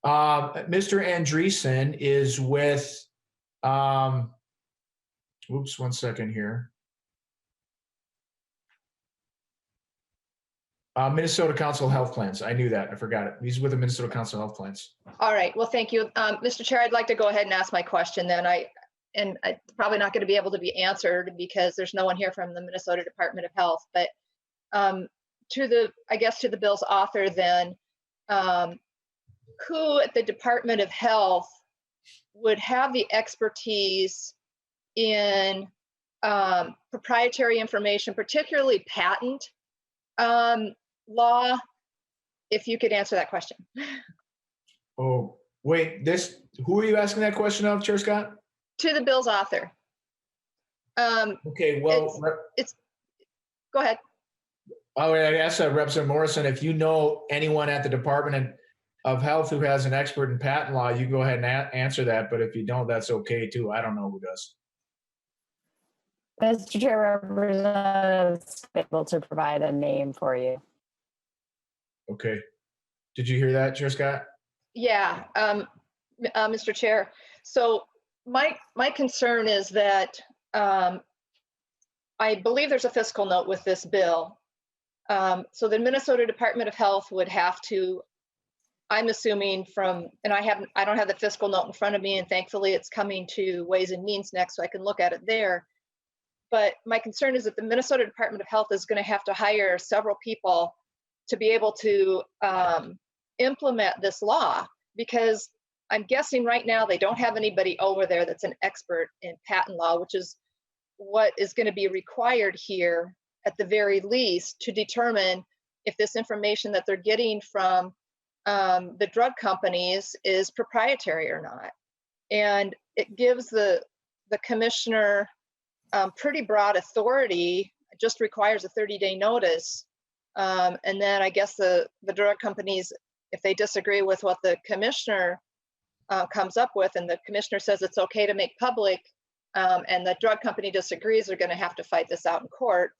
[SPEAKER 1] Mr. Andreessen is with, oops, 1 second here. Minnesota Council of Health Plans. I knew that. I forgot it. He's with the Minnesota Council of Health Plans.
[SPEAKER 6] All right. Well, thank you. Mr. Chair, I'd like to go ahead and ask my question then. I'm probably not going to be able to be answered because there's no one here from the Minnesota Department of Health. But to the bill's author then, who at the Department of Health would have the expertise in proprietary information, particularly patent law, if you could answer that question.
[SPEAKER 1] Oh, wait, who are you asking that question of, Chair Scott?
[SPEAKER 6] To the bill's author.
[SPEAKER 1] Okay, well,
[SPEAKER 6] go ahead.
[SPEAKER 1] I asked Representative Morrison, if you know anyone at the Department of Health who has an expert in patent law, you go ahead and answer that. But if you don't, that's okay too. I don't know who does.
[SPEAKER 15] Mr. Chair, Representatives able to provide a name for you.
[SPEAKER 1] Okay. Did you hear that, Chair Scott?
[SPEAKER 6] Yeah, Mr. Chair. So my concern is that I believe there's a fiscal note with this bill. So the Minnesota Department of Health would have to, I'm assuming and I don't have the fiscal note in front of me, and thankfully it's coming to Ways and Means next, so I can look at it there. But my concern is that the Minnesota Department of Health is going to have to hire several people to be able to implement this law, because I'm guessing right now they don't have anybody over there that's an expert in patent law, which is what is going to be required here at the very least to determine if this information that they're getting from the drug companies is proprietary or not. And it gives the commissioner pretty broad authority. It just requires a 30-day notice. And then I guess the drug companies, if they disagree with what the commissioner comes up with, and the commissioner says it's okay to make public, and the drug company disagrees, they're going to have to fight this out in court.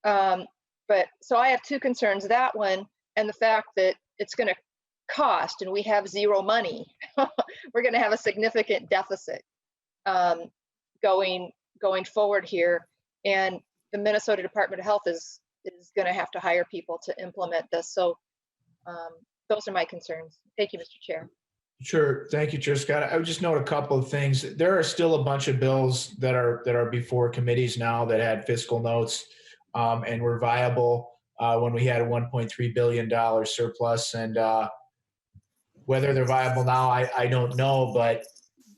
[SPEAKER 6] But so I have two concerns, that one and the fact that it's going to cost, and we have zero money. We're going to have a significant deficit going forward here, and the Minnesota Department of Health is going to have to hire people to implement this. So those are my concerns. Thank you, Mr. Chair.
[SPEAKER 1] Sure. Thank you, Chair Scott. I would just note a couple of things. There are still a bunch of bills that are before committees now that had fiscal notes and were viable when we had a $1.3 billion surplus. And whether they're viable now, I don't know, but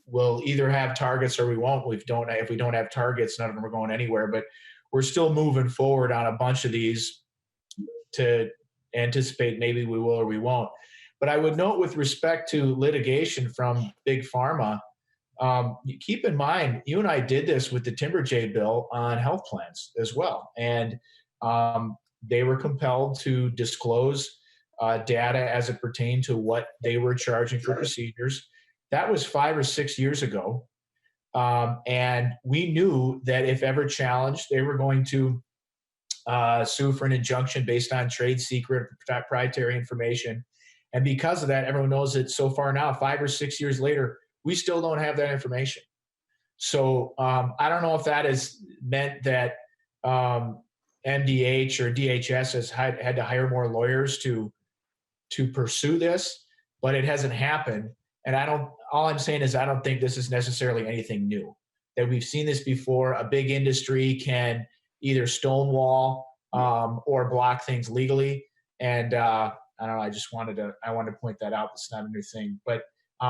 [SPEAKER 1] we'll either have targets or we won't. If we don't have targets, none of them are going anywhere. But we're still moving forward on a bunch of these to anticipate maybe we will or we won't. But I would note with respect to litigation from Big Pharma, keep in mind, you and I did this with the Timber J bill on health plans as well. And they were compelled to disclose data as it pertained to what they were charging for procedures. That was 5 or 6 years ago. And we knew that if ever challenged, they were going to sue for an injunction based on trade secret proprietary information. And because of that, everyone knows that so far now, 5 or 6 years later, we still don't have that information. So I don't know if that has meant that MDH or DHS has had to hire more lawyers to pursue this, but it hasn't happened. And all I'm saying is I don't think this is necessarily anything new, that we've seen this before. A big industry can either stonewall or block things legally. And I don't know, I wanted to point that out. It's not a new thing, but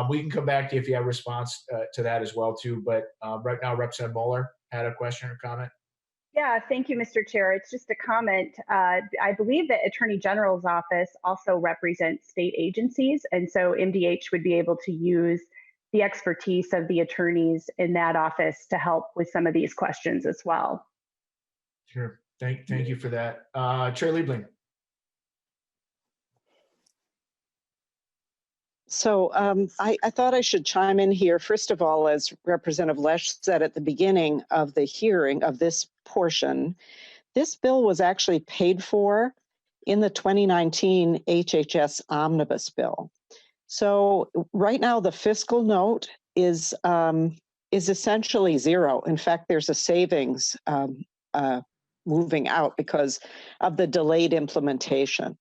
[SPEAKER 1] we can come back to you if you have a response to that as well too. But right now, Representative Mueller had a question or comment.
[SPEAKER 7] Yeah, thank you, Mr. Chair. It's just a comment. I believe that Attorney General's office also represents state agencies, and so MDH would be able to use the expertise of the attorneys in that office to help with some of these questions as well.
[SPEAKER 1] Sure. Thank you for that. Chair Liebling.
[SPEAKER 13] So I thought I should chime in here. First of all, as Representative Lesh said at the beginning of the hearing of this portion, this bill was actually paid for in the 2019 HHS Omnibus Bill. So right now, the fiscal note is essentially zero. In fact, there's a savings moving out because of the delayed implementation.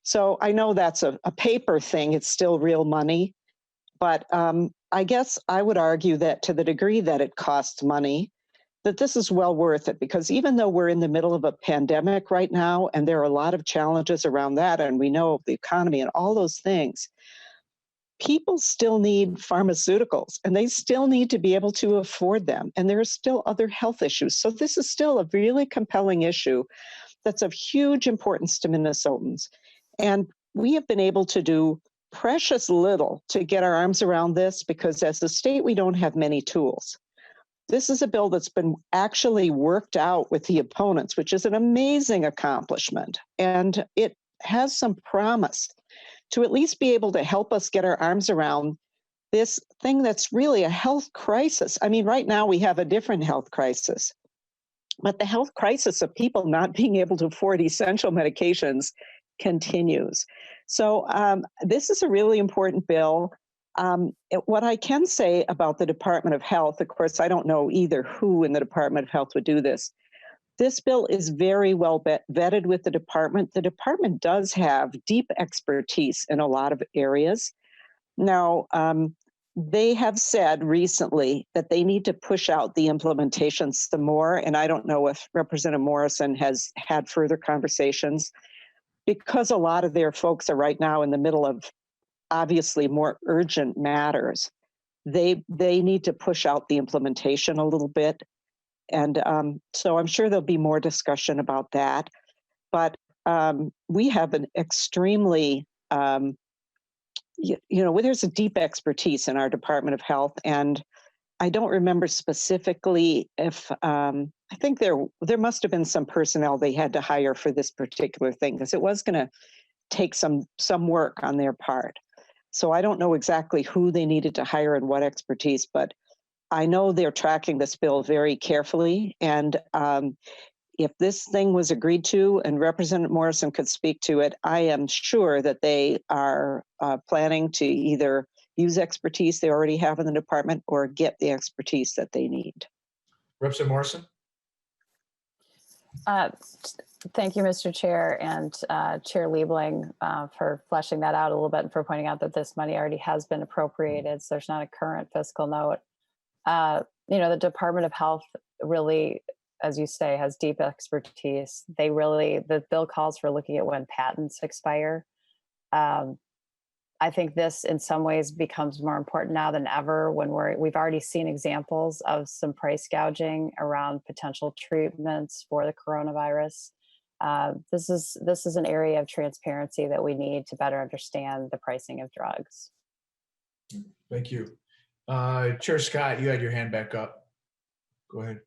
[SPEAKER 13] So I know that's a paper thing, it's still real money, but I guess I would argue that to the degree that it costs money, that this is well worth it, because even though we're in the middle of a pandemic right now, and there are a lot of challenges around that, and we know the economy and all those things, people still need pharmaceuticals and they still need to be able to afford them. And there are still other health issues. So this is still a really compelling issue that's of huge importance to Minnesotans. And we have been able to do precious little to get our arms around this because as a state, we don't have many tools. This is a bill that's been actually worked out with the opponents, which is an amazing accomplishment. And it has some promise to at least be able to help us get our arms around this thing that's really a health crisis. I mean, right now we have a different health crisis, but the health crisis of people not being able to afford essential medications continues. So this is a really important bill. What I can say about the Department of Health, of course, I don't know either who in the Department of Health would do this. This bill is very well vetted with the department. The department does have deep expertise in a lot of areas. Now, they have said recently that they need to push out the implementation some more, and I don't know if Representative Morrison has had further conversations, because a lot of their folks are right now in the middle of obviously more urgent matters. They need to push out the implementation a little bit. And so I'm sure there'll be more discussion about that. But we have an extremely, there's a deep expertise in our Department of Health. And I don't remember specifically if, I think there must have been some personnel they had to hire for this particular thing, because it was going to take some work on their part. So I don't know exactly who they needed to hire and what expertise, but I know they're tracking this bill very carefully, and if this thing was agreed to and Representative Morrison could speak to it, I am sure that they are planning to either use expertise they already have in the department or get the expertise that they need.
[SPEAKER 1] Representative Morrison?
[SPEAKER 15] Thank you, Mr. Chair, and Chair Liebling for fleshing that out a little bit and for pointing out that this money already has been appropriated, so there's not a current fiscal note. The Department of Health really, as you say, has deep expertise. The bill calls for looking at when patents expire. I think this in some ways becomes more important now than ever when we've already seen examples of some price gouging around potential treatments for the coronavirus. This is an area of transparency that we need to better understand the pricing of drugs.
[SPEAKER 1] Thank you. Chair Scott, you had your hand back up. Go ahead.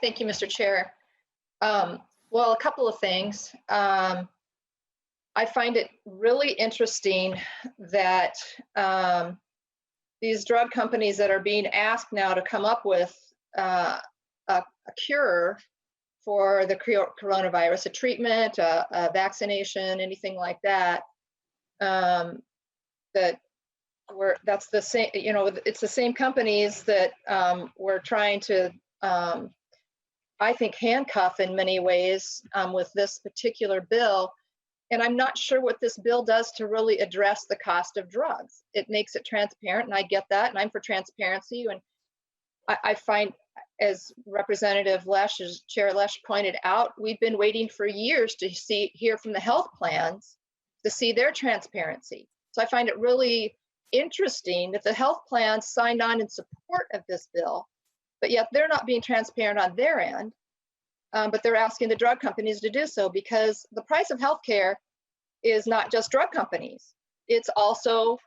[SPEAKER 6] Thank you, Mr. Chair. Well, a couple of things. I find it really interesting that these drug companies that are being asked now to come up with a cure for the coronavirus, a treatment, a vaccination, anything like that, that's the same, it's the same companies that we're trying to, I think, handcuff in many ways with this particular bill. And I'm not sure what this bill does to really address the cost of drugs. It makes it transparent, and I get that, and I'm for transparency. And I find as Representative Lesh, as Chair Lesh pointed out, we've been waiting for years to hear from the health plans to see their transparency. So I find it really interesting that the health plans signed on in support of this bill, but yet they're not being transparent on their end, but they're asking the drug companies to do so, because the price of healthcare is not just drug companies. It's also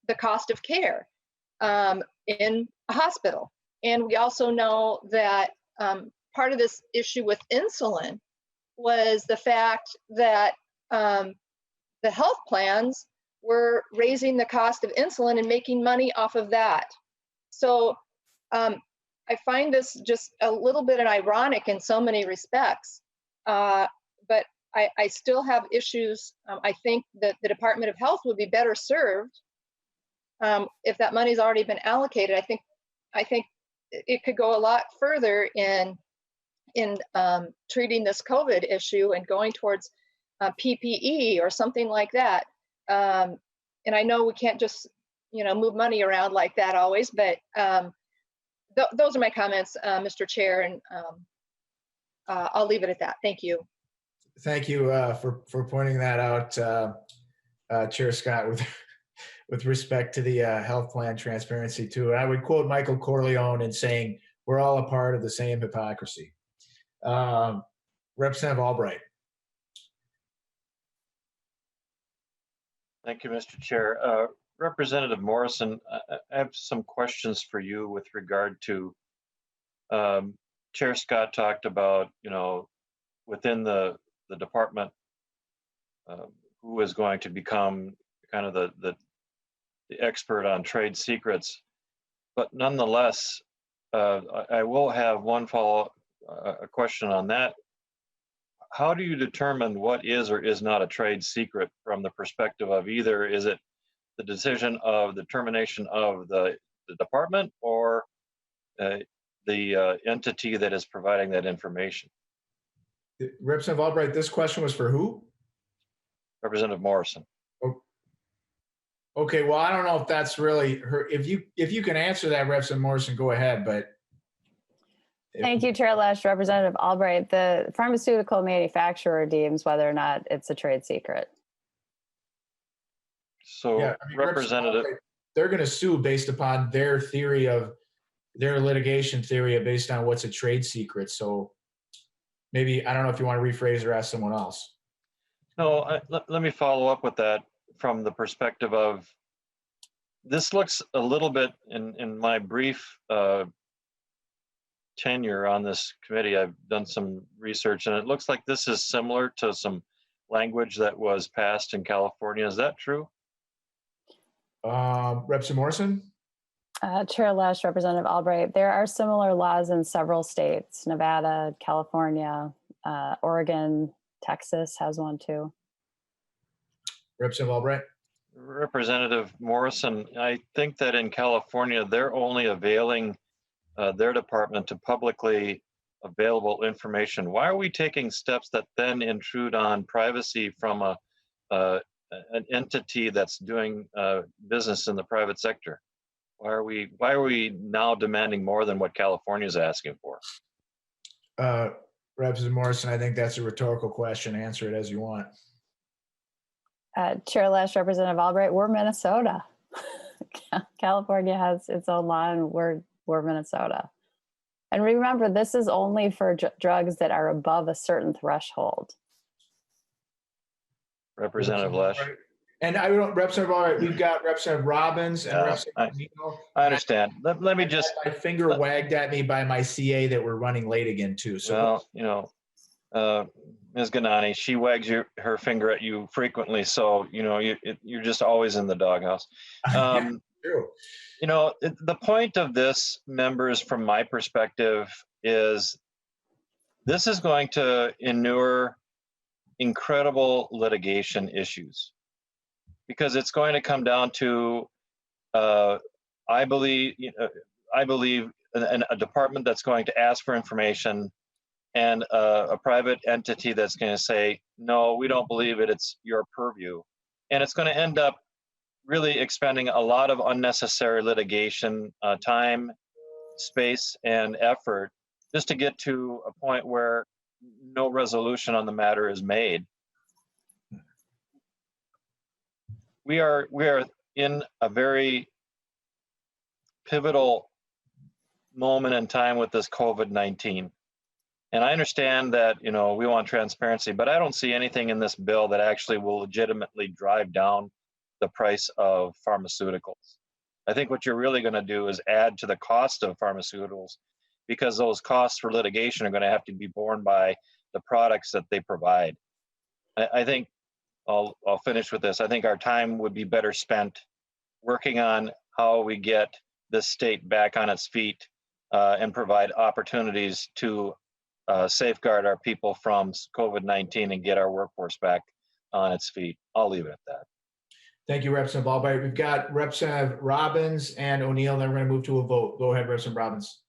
[SPEAKER 6] the cost of care in a hospital. And we also know that part of this issue with insulin was the fact that the health plans were raising the cost of insulin and making money off of that. So I find this just a little bit ironic in so many respects, but I still have issues. I think that the Department of Health would be better served if that money's already been allocated. I think it could go a lot further in treating this COVID issue and going towards PPE or something like that. And I know we can't just, move money around like that always, but those are my comments, Mr. Chair, and I'll leave it at that. Thank you.
[SPEAKER 1] Thank you for pointing that out, Chair Scott, with respect to the health plan transparency too. And I would quote Michael Corleone in saying, "We're all a part of the same hypocrisy." Representative Albright.
[SPEAKER 12] Thank you, Mr. Chair. Representative Morrison, I have some questions for you with regard to, Chair Scott talked about, within the department, who is going to become kind of the expert on trade secrets. But nonetheless, I will have one a question on that. How do you determine what is or is not a trade secret from the perspective of either is it the decision of the termination of the department or the entity that is providing that information?
[SPEAKER 1] Representative Albright, this question was for who?
[SPEAKER 12] Representative Morrison.
[SPEAKER 1] Okay, well, I don't know if that's really her. If you can answer that, Representative Morrison, go ahead. But
[SPEAKER 15] thank you, Chair Lesh. Representative Albright, the pharmaceutical manufacturer deems whether or not it's a trade secret.
[SPEAKER 12] So,
[SPEAKER 1] yeah,
[SPEAKER 12] Representative,
[SPEAKER 1] they're going to sue based upon their litigation theory based on what's a trade secret. So maybe, I don't know if you want to rephrase or ask someone else.
[SPEAKER 12] No, let me follow up with that from the perspective of, this looks a little bit, in my brief tenure on this committee, I've done some research, and it looks like this is similar to some language that was passed in California. Is that true?
[SPEAKER 1] Representative Morrison?
[SPEAKER 15] Chair Lesh, Representative Albright, there are similar laws in several states, Nevada, California, Oregon, Texas has one too.
[SPEAKER 1] Representative Albright?
[SPEAKER 12] Representative Morrison, I think that in California, they're only availing their department to publicly available information. Why are we taking steps that then intrude on privacy from an entity that's doing business in the private sector? Why are we now demanding more than what California is asking for?
[SPEAKER 1] Representative Morrison, I think that's a rhetorical question. Answer it as you want.
[SPEAKER 15] Chair Lesh, Representative Albright, we're Minnesota. California has its own law, and we're Minnesota. And remember, this is only for drugs that are above a certain threshold.
[SPEAKER 12] Representative Lesh.
[SPEAKER 1] And I don't, Representative Albright, we've got Representative Robbins and Representative Neal.
[SPEAKER 12] I understand. Let me just.
[SPEAKER 1] My finger wagged at me by my CA that we're running late again too. So,
[SPEAKER 12] well, Ms. Ganani, she wags her finger at you frequently, so you're just always in the doghouse.
[SPEAKER 1] True.
[SPEAKER 12] The point of this, members, from my perspective, is this is going to inure incredible litigation issues, because it's going to come down to, I believe, a department that's going to ask for information, and a private entity that's going to say, no, we don't believe it, it's your purview. And it's going to end up really expending a lot of unnecessary litigation time space and effort just to get to a point where no resolution on the matter is made. We are in a very pivotal moment in time with this COVID-19. And I understand that, you know, we want transparency, but I don't see anything in this bill that actually will legitimately drive down the price of pharmaceuticals. I think what you're really going to do is add to the cost of pharmaceuticals, because those costs for litigation are going to have to be borne by the products that they provide. I think I'll finish with this. I think our time would be better spent working on how we get this state back on its feet and provide opportunities to safeguard our people from COVID-19 and get our workforce back on its feet. I'll leave it at that.
[SPEAKER 1] Thank you, Representative Albright. We've got Representative Robbins and O'Neill, and then we're going to move to a vote. Go ahead, Representative Robbins.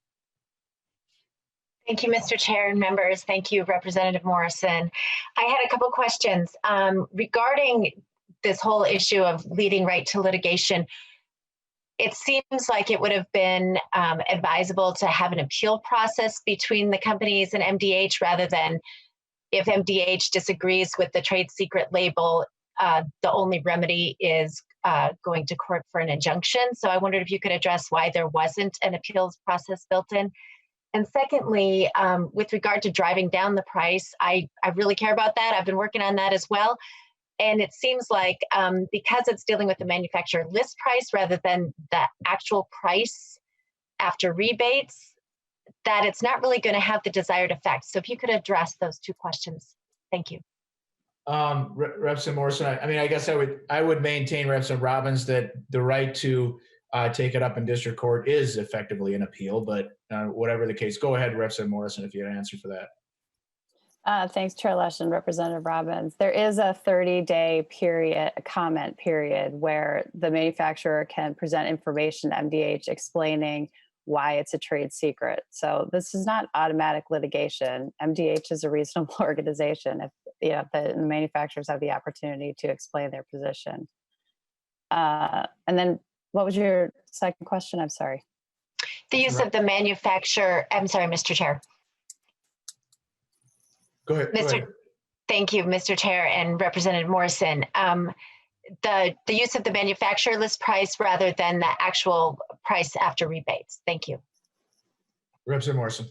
[SPEAKER 14] Thank you, Mr. Chair and members. Thank you, Representative Morrison. I had a couple questions regarding this whole issue of leading right to litigation. It seems like it would have been advisable to have an appeal process between the companies and MDH, rather than, if MDH disagrees with the trade secret label, the only remedy is going to court for an injunction. So I wondered if you could address why there wasn't an appeals process built in. And secondly, with regard to driving down the price, I really care about that. I've been working on that as well. And it seems like because it's dealing with the manufacturer list price rather than the actual price after rebates, that it's not really going to have the desired effect. So if you could address those two questions. Thank you.
[SPEAKER 1] Representative Morrison, I mean, I guess I would maintain, Representative Robbins, that the right to take it up in district court is effectively an appeal, but whatever the case, go ahead, Representative Morrison, if you had an answer for that.
[SPEAKER 15] Thanks, Chair Lesh and Representative Robbins. There is a 30-day period, a comment period, where the manufacturer can present information to MDH explaining why it's a trade secret. So this is not automatic litigation. MDH is a reasonable organization if the manufacturers have the opportunity to explain their position. And then what was your second question? I'm sorry.
[SPEAKER 14] The use of the manufacturer, I'm sorry, Mr. Chair.
[SPEAKER 1] Go ahead.
[SPEAKER 14] Thank you, Mr. Chair and Representative Morrison. The use of the manufacturer list price rather than the actual price after rebates. Thank you.
[SPEAKER 1] Representative Morrison.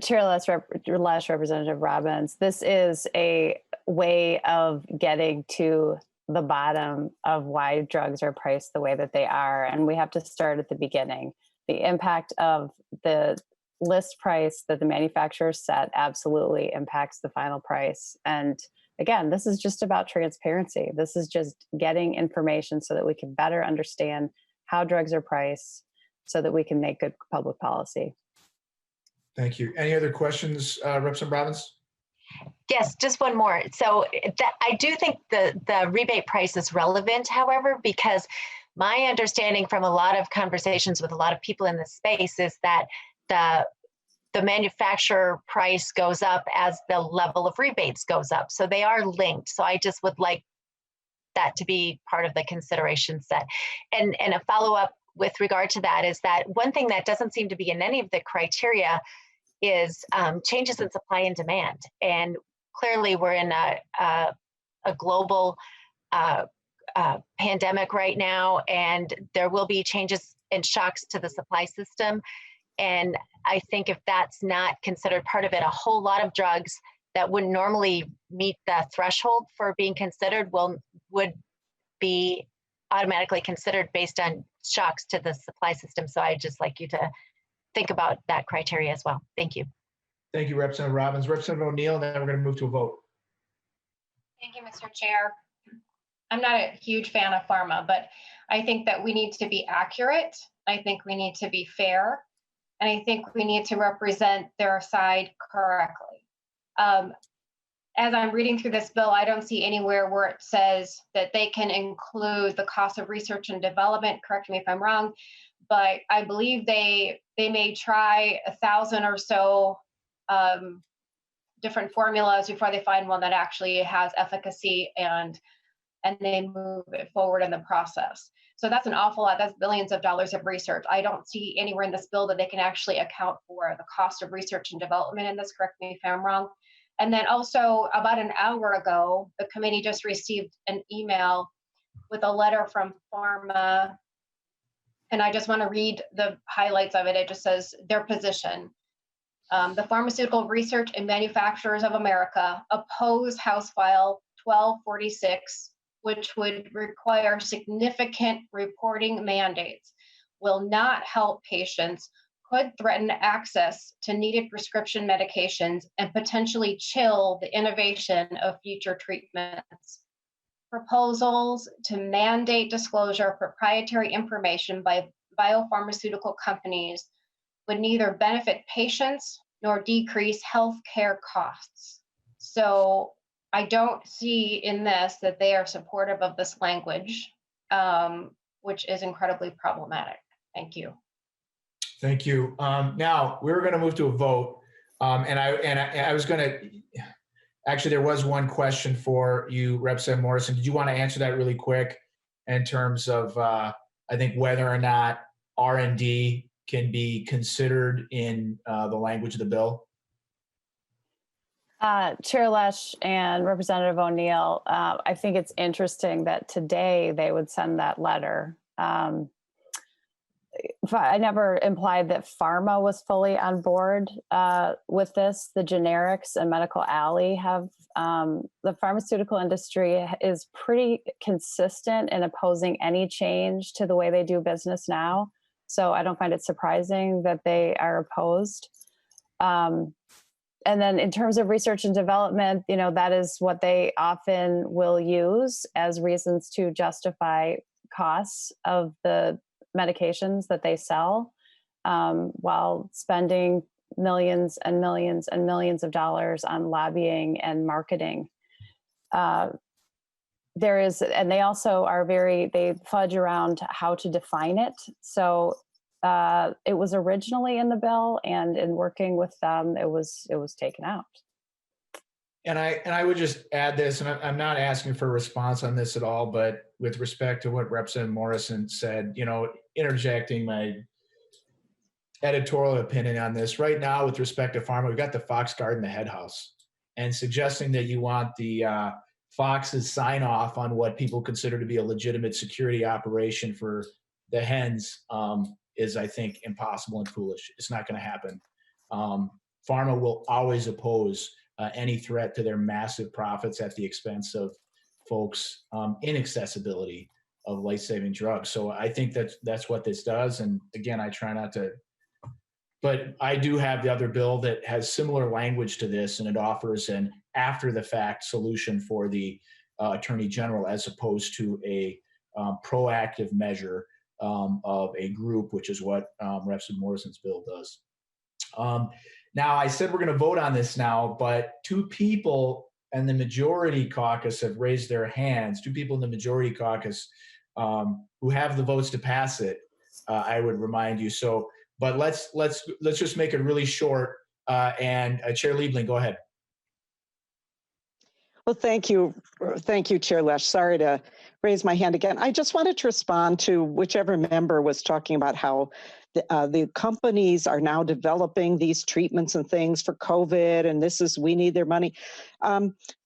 [SPEAKER 15] Chair Lesh, Representative Robbins, this is a way of getting to the bottom of why drugs are priced the way that they are. And we have to start at the beginning. The impact of the list price that the manufacturer set absolutely impacts the final price. And again, this is just about transparency. This is just getting information so that we can better understand how drugs are priced so that we can make good public policy.
[SPEAKER 1] Thank you. Any other questions, Representative Robbins?
[SPEAKER 14] Yes, just one more. So I do think the rebate price is relevant, however, because my understanding from a lot of conversations with a lot of people in this space is that the manufacturer price goes up as the level of rebates goes up. So they are linked. So I just would like that to be part of the consideration set. And a follow-up with regard to that is that one thing that doesn't seem to be in any of the criteria is changes in supply and demand. And clearly we're in a global pandemic right now, and there will be changes and shocks to the supply system. And I think if that's not considered part of it, a whole lot of drugs that wouldn't normally meet the threshold for being considered would be automatically considered based on shocks to the supply system. So I'd just like you to think about that criteria as well. Thank you.
[SPEAKER 1] Thank you, Representative Robbins. Representative O'Neill, and then we're going to move to a vote.
[SPEAKER 10] Thank you, Mr. Chair. I'm not a huge fan of pharma, but I think that we need to be accurate. I think we need to be fair. And I think we need to represent their side correctly. As I'm reading through this bill, I don't see anywhere where it says that they can include the cost of research and development. Correct me if I'm wrong, but I believe they may try 1,000 or so different formulas before they find one that actually has efficacy and they move it forward in the process. So that's an awful lot. That's billions of dollars of research. I don't see anywhere in this bill that they can actually account for the cost of research and development in this. Correct me if I'm wrong. And then also about an hour ago, the committee just received an email with a letter from Pharma. And I just want to read the highlights of it. It just says their position. The Pharmaceutical Research and Manufacturers of America oppose House File 1246, which would require significant reporting mandates, will not help patients, could threaten access to needed prescription medications, and potentially chill the innovation of future treatments. Proposals to mandate disclosure of proprietary information by biopharmaceutical companies would neither benefit patients nor decrease healthcare costs. So I don't see in this that they are supportive of this language, which is incredibly problematic. Thank you.
[SPEAKER 1] Thank you. Now we're going to move to a vote, and I was going to. Actually, there was one question for you, Representative Morrison. Did you want to answer that really quick in terms of, I think, whether or not R&D can be considered in the language of the bill?
[SPEAKER 15] Chair Lesh and Representative O'Neill, I think it's interesting that today they would send that letter. I never implied that pharma was fully on board with this. The generics and medical alley have, the pharmaceutical industry is pretty consistent in opposing any change to the way they do business now. So I don't find it surprising that they are opposed. And then in terms of research and development, you know, that is what they often will use as reasons to justify costs of the medications that they sell, while spending millions and millions and millions of dollars on lobbying and marketing. There is, and they also are they fudge around how to define it. So it was originally in the bill, and in working with them, it was taken out.
[SPEAKER 1] And I would just add this, and I'm not asking for a response on this at all, but with respect to what Representative Morrison said, you know, interjecting my editorial opinion on this right now with respect to pharma, we've got the Fox Guard in the head house, and suggesting that you want the Fox's sign off on what people consider to be a legitimate security operation for the hens is, I think, impossible and foolish. It's not going to happen. Pharma will always oppose any threat to their massive profits at the expense of folks' inaccessibility of life-saving drugs. So I think that's what this does. And again, I try not to, but I do have the other bill that has similar language to this, and it offers an after-the-fact solution for the Attorney General as opposed to a proactive measure of a group, which is what Representative Morrison's bill does. Now, I said we're going to vote on this now, but two people in the majority caucus have raised their hands. Two people in the majority caucus who have the votes to pass it. I would remind you. So, but let's just make it really short. And Chair Liebling, go ahead.
[SPEAKER 13] Well, thank you, Chair Lesh. Sorry to raise my hand again. I just wanted to respond to whichever member was talking about how the companies are now developing these treatments and things for COVID, and we need their money.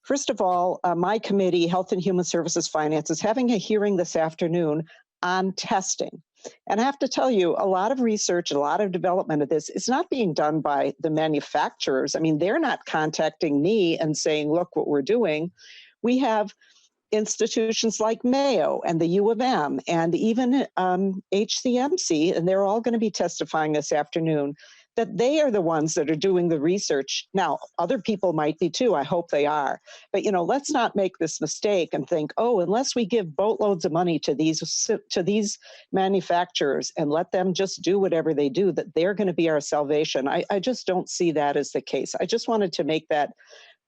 [SPEAKER 13] First of all, my committee, Health and Human Services Finance, is having a hearing this afternoon on testing. And I have to tell you, a lot of research, a lot of development of this is not being done by the manufacturers. I mean, they're not contacting me and saying, look what we're doing. We have institutions like Mayo and the U of M and even HCMC, and they're all going to be testifying this afternoon, that they are the ones that are doing the research. Now, other people might be too. I hope they are. But, you know, let's not make this mistake and think, oh, unless we give boatloads of money to these manufacturers and let them just do whatever they do, that they're going to be our salvation. I just don't see that as the case. I just wanted to make that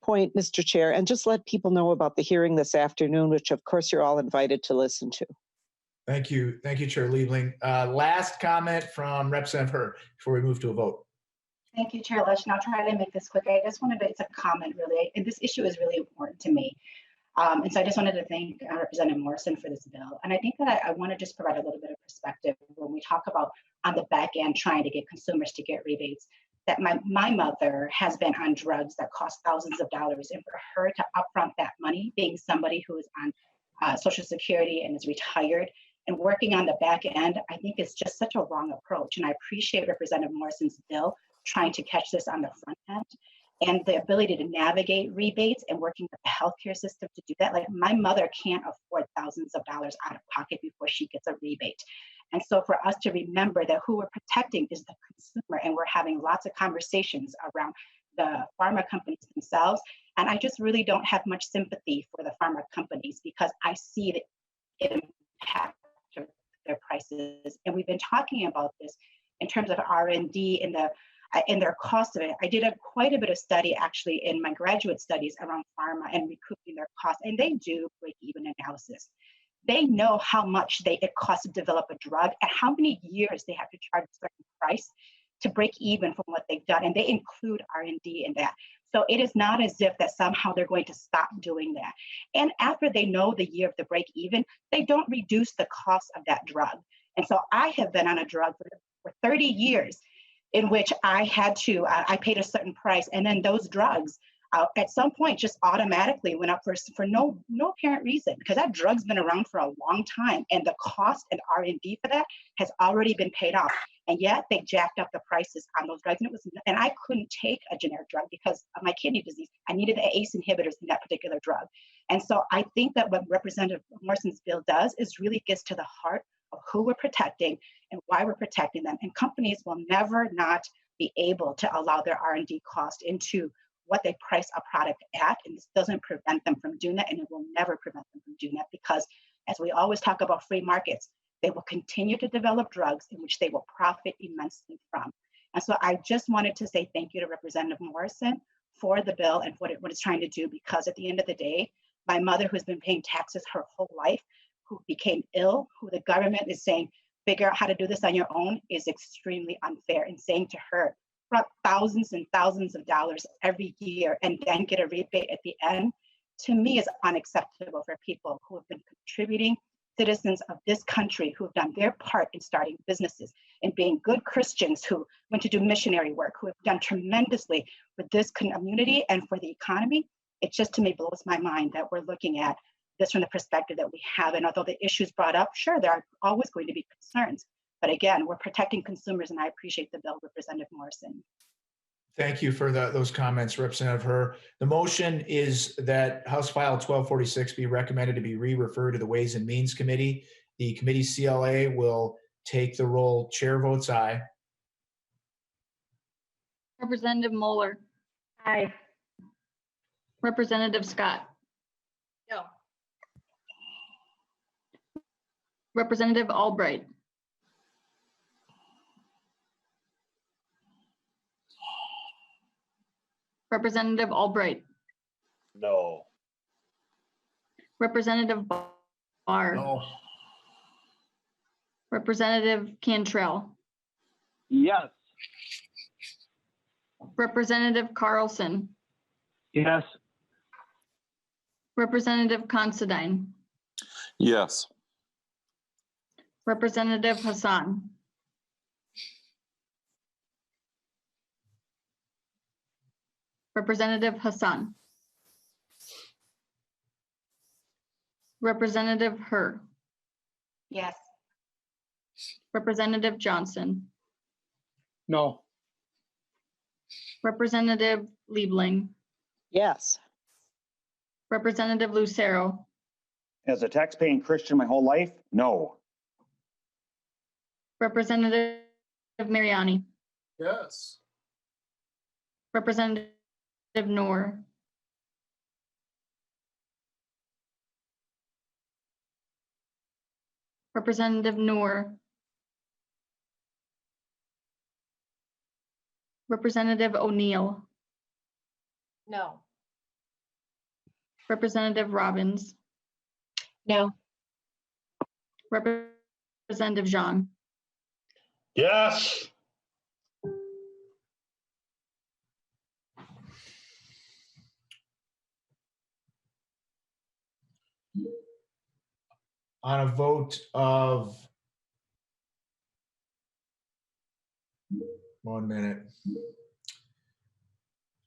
[SPEAKER 13] point, Mr. Chair, and just let people know about the hearing this afternoon, which of course you're all invited to listen to.
[SPEAKER 1] Thank you. Thank you, Chair Liebling. Last comment from Representative Hurd before we move to a vote.
[SPEAKER 16] Thank you, Chair Lesh, and I'll try to make this quick. I just wanted to, it's a comment really, and this issue is really important to me. And so I just wanted to thank Representative Morrison for this bill. And I think that I want to just provide a little bit of perspective when we talk about on the back end trying to get consumers to get rebates. That my mother has been on drugs that cost thousands of dollars, and for her to upfront that money, being somebody who is on Social Security and is retired and working on the back end, I think is just such a wrong approach. And I appreciate Representative Morrison's bill trying to catch this on the front end, and the ability to navigate rebates and working with the healthcare system to do that. Like my mother can't afford thousands of dollars out of pocket before she gets a rebate. And so for us to remember that who we're protecting is the consumer, and we're having lots of conversations around the pharma companies themselves. And I just really don't have much sympathy for the pharma companies because I see the impact of their prices. And we've been talking about this in terms of R&D and their cost of it. I did quite a bit of study actually in my graduate studies around pharma and recouping their costs, and they do break-even analysis. They know how much it costs to develop a drug and how many years they have to charge a certain price to break even from what they've done, and they include R&D in that. So it is not as if that somehow they're going to stop doing that. And after they know the year of the break even, they don't reduce the cost of that drug. And so I have been on a drug for 30 years in which I had to, I paid a certain price, and then those drugs at some point just automatically went up for no apparent reason, because that drug's been around for a long time, and the cost and R&D for that has already been paid off. And yet they jacked up the prices on those drugs, and I couldn't take a generic drug because of my kidney disease. I needed the ACE inhibitors in that particular drug. And so I think that what Representative Morrison's bill does is really gets to the heart of who we're protecting and why we're protecting them. And companies will never not be able to allow their R&D cost into what they price a product at. And this doesn't prevent them from doing that, and it will never prevent them from doing that, because as we always talk about free markets, they will continue to develop drugs in which they will profit immensely from. And so I just wanted to say thank you to Representative Morrison for the bill and what it's trying to do, because at the end of the day, my mother, who's been paying taxes her whole life, who became ill, who the government is saying, figure out how to do this on your own, is extremely unfair, and saying to her, for thousands and thousands of dollars every year and then get a rebate at the end, to me is unacceptable for people who have been contributing, citizens of this country who have done their part in starting businesses and being good Christians who went to do missionary work, who have done tremendously for this community and for the economy. It just, to me, blows my mind that we're looking at this from the perspective that we have. And although the issues brought up, sure, there are always going to be concerns. But again, we're protecting consumers, and I appreciate the bill, Representative Morrison.
[SPEAKER 1] Thank you for those comments, Representative Herr. The motion is that House File 1246 be recommended to be re-referred to the Ways and Means Committee. The committee CLA will take the roll. Chair votes aye.
[SPEAKER 2] Representative Moeller.
[SPEAKER 7] Aye.
[SPEAKER 2] Representative Scott.
[SPEAKER 6] No.
[SPEAKER 2] Representative Albright. Representative Albright.
[SPEAKER 12] No.
[SPEAKER 2] Representative Barr.
[SPEAKER 1] No.
[SPEAKER 2] Representative Cantrell.
[SPEAKER 17] Yes.
[SPEAKER 2] Representative Carlson.
[SPEAKER 17] Yes.
[SPEAKER 2] Representative Considine.
[SPEAKER 18] Yes.
[SPEAKER 2] Representative Hassan. Representative Hassan. Representative Herr.
[SPEAKER 16] Yes.
[SPEAKER 2] Representative Johnson.
[SPEAKER 5] No.
[SPEAKER 2] Representative Liebling.
[SPEAKER 13] Yes.
[SPEAKER 2] Representative Lucero.
[SPEAKER 17] As a tax-paying Christian my whole life, no.
[SPEAKER 2] Representative Mariani.
[SPEAKER 5] Yes.
[SPEAKER 2] Representative Noor. Representative Noor. Representative O'Neill.
[SPEAKER 10] No.
[SPEAKER 2] Representative Robbins.
[SPEAKER 14] No.
[SPEAKER 2] Representative Zhang.
[SPEAKER 4] Yes.
[SPEAKER 1] on a vote of, 1 minute.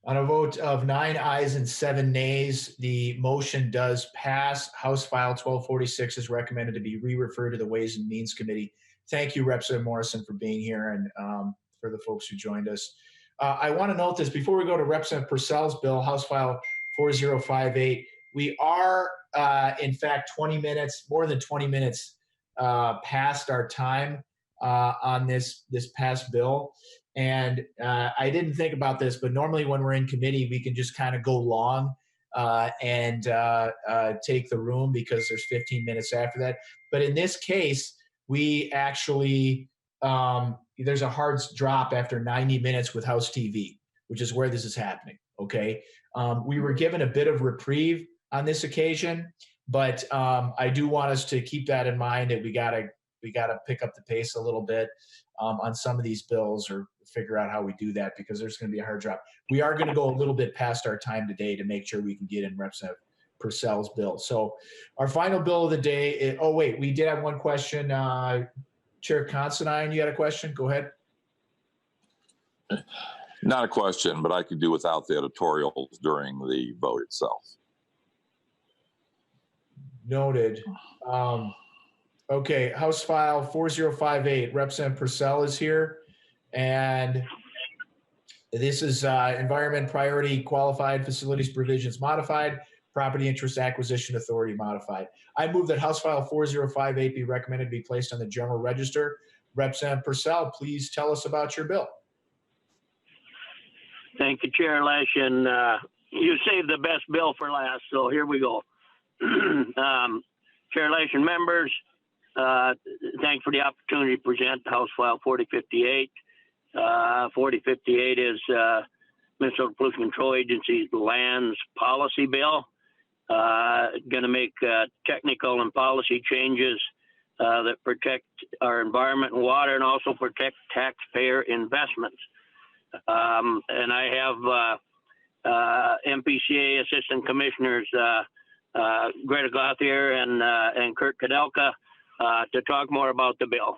[SPEAKER 1] On a vote of 9 ayes and 7 nays, the motion does pass. House File 1246 is recommended to be re-referred to the Ways and Means Committee. Thank you, Representative Morrison, for being here, and for the folks who joined us. I want to note this before we go to Representative Persell's bill, House File 4058. We are, in fact, 20 minutes, more than 20 minutes past our time on this past bill. And I didn't think about this, but normally when we're in committee, we can just kind of go long and take the room because there's 15 minutes after that. But in this case, we actually, there's a hard drop after 90 minutes with House TV, which is where this is happening, okay? We were given a bit of reprieve on this occasion, but I do want us to keep that in mind that we gotta pick up the pace a little bit on some of these bills, or figure out how we do that, because there's going to be a hard drop. We are going to go a little bit past our time today to make sure we can get in Representative Persell's bill. So our final bill of the day is, oh wait, we did have one question. Chair Considine, you had a question? Go ahead.
[SPEAKER 18] Not a question, but I could do without the editorials during the vote itself.
[SPEAKER 1] Noted. Okay, House File 4058, Representative Persell is here. And this is Environment Priority Qualified Facilities Provisions Modified, Property Interest Acquisition Authority Modified. I move that House File 4058 be recommended to be placed on the General Register. Representative Persell, please tell us about your bill.
[SPEAKER 19] Thank you, Chair Lesh, and you saved the best bill for last, so here we go. Chair Lesh and members, thanks for the opportunity to present House File 4058. 4058 is Minnesota Pollution Control Agency's lands policy bill. Going to make technical and policy changes that protect our environment and water, and also protect taxpayer investments. And I have MPCA Assistant Commissioners Greta Gauthier and Kurt Kadelka to talk more about the bill.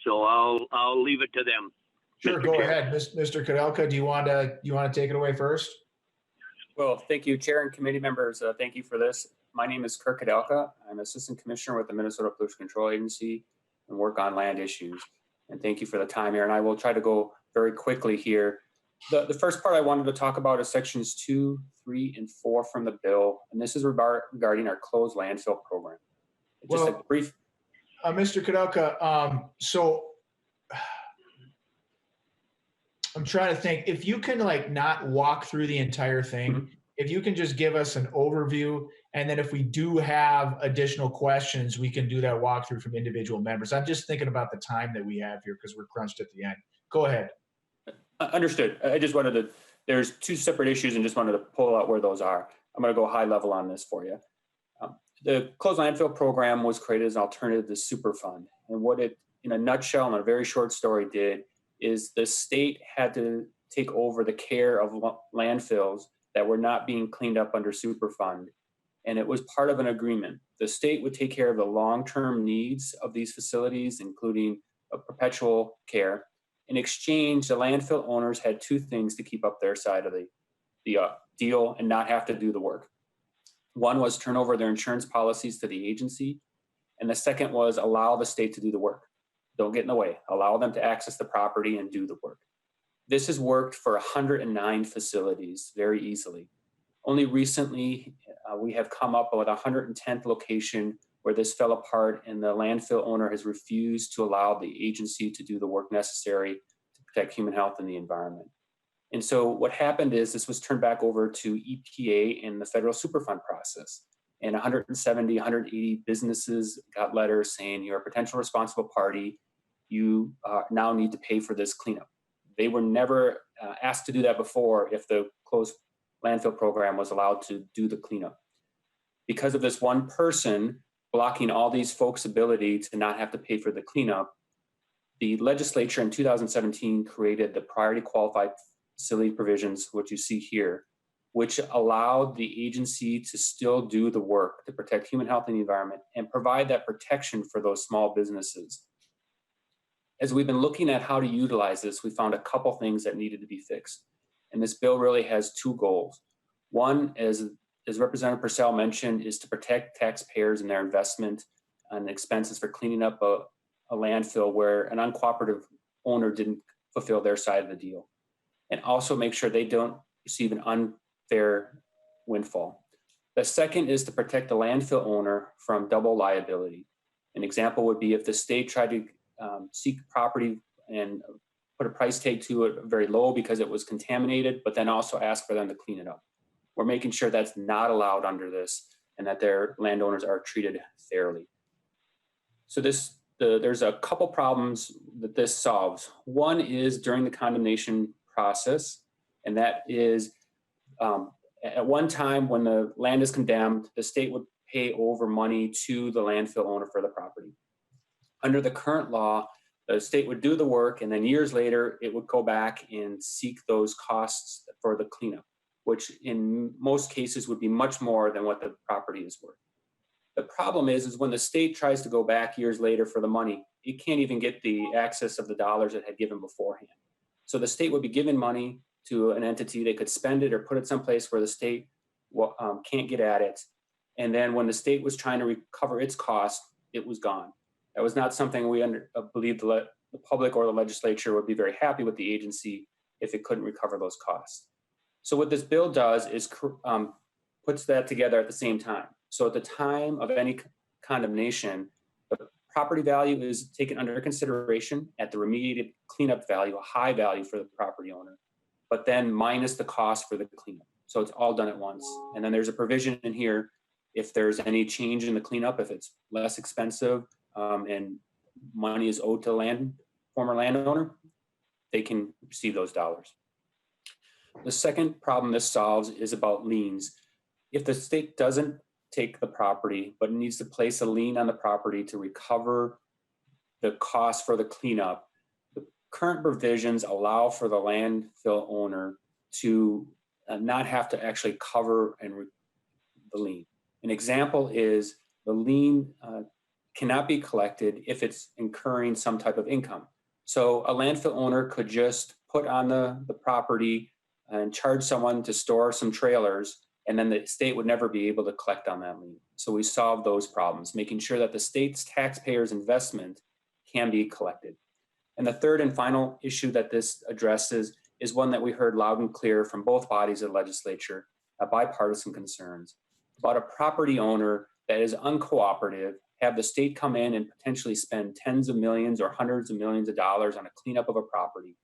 [SPEAKER 19] So I'll leave it to them.
[SPEAKER 1] Sure, go ahead, Mr. Kadelka. Do you want to take it away first?
[SPEAKER 20] Well, thank you, Chair and committee members. Thank you for this. My name is Kurt Kadelka. I'm Assistant Commissioner with the Minnesota Pollution Control Agency and work on land issues. And thank you for the time here. And I will try to go very quickly here. The first part I wanted to talk about is sections 2, 3, and 4 from the bill. And this is regarding our closed landfill program. Just a brief.
[SPEAKER 1] Mr. Kadelka, so I'm trying to think, if you can not walk through the entire thing, if you can just give us an overview, and then if we do have additional questions, we can do that walkthrough from individual members. I'm just thinking about the time that we have here because we're crunched at the end. Go ahead.
[SPEAKER 20] Understood. I just wanted to, there's 2 separate issues and just wanted to pull out where those are. I'm going to go high level on this for you. The closed landfill program was created as an alternative to superfund. And what it, in a nutshell, and a very short story, did is the state had to take over the care of landfills that were not being cleaned up under superfund. And it was part of an agreement. The state would take care of the long-term needs of these facilities, including a perpetual care. In exchange, the landfill owners had 2 things to keep up their side of the deal and not have to do the work. One was turn over their insurance policies to the agency. And the second was allow the state to do the work. Don't get in the way. Allow them to access the property and do the work. This has worked for 109 facilities very easily. Only recently, we have come up with a 110th location where this fell apart and the landfill owner has refused to allow the agency to do the work necessary to protect human health and the environment. And so what happened is this was turned back over to EPA in the federal superfund process. And 170, 180 businesses got letters saying you're a potential responsible party. You now need to pay for this cleanup. They were never asked to do that before if the closed landfill program was allowed to do the cleanup. Because of this one person blocking all these folks' ability to not have to pay for the cleanup, the legislature in 2017 created the priority qualified facility provisions, which you see here. which allowed the agency to still do the work to protect human health and the environment and provide that protection for those small businesses. As we've been looking at how to utilize this, we found a couple things that needed to be fixed. And this bill really has two goals. One, as Representative Persell mentioned, is to protect taxpayers and their investment and expenses for cleaning up a landfill where an uncooperative owner didn't fulfill their side of the deal. And also make sure they don't receive an unfair windfall. The second is to protect the landfill owner from double liability. An example would be if the state tried to seek property and put a price tag to it very low because it was contaminated, but then also ask for them to clean it up. We're making sure that's not allowed under this and that their landowners are treated fairly. So there's a couple problems that this solves. One is during the condemnation process, and that is at one time when the land is condemned, the state would pay over money to the landfill owner for the property. Under the current law, the state would do the work, and then years later, it would go back and seek those costs for the cleanup, which in most cases would be much more than what the property is worth. The problem is when the state tries to go back years later for the money, it can't even get the access of the dollars it had given beforehand. So the state would be giving money to an entity, they could spend it or put it someplace where the state can't get at it. And then when the state was trying to recover its cost, it was gone. That was not something we believed the public or the legislature would be very happy with the agency if it couldn't recover those costs. So what this bill does is puts that together at the same time. So at the time of any condemnation, the property value is taken under consideration at the remediated cleanup value, a high value for the property owner, but then minus the cost for the cleanup. So it's all done at once. And then there's a provision in here, if there's any change in the cleanup, if it's less expensive and money is owed to the former landowner, they can receive those dollars. The second problem this solves is about liens. If the state doesn't take the property, but needs to place a lien on the property to recover the cost for the cleanup, the current provisions allow for the landfill owner to not have to actually cover the lien. An example is the lien cannot be collected if it's incurring some type of income. So a landfill owner could just put on the property and charge someone to store some trailers, and then the state would never be able to collect on that lien. So we solved those problems, making sure that the state's taxpayers' investment can be collected. And the third and final issue that this addresses is one that we heard loud and clear from both bodies of the legislature, bipartisan concerns about a property owner that is uncooperative, have the state come in and potentially spend tens of millions or hundreds of millions of dollars on a cleanup of a property,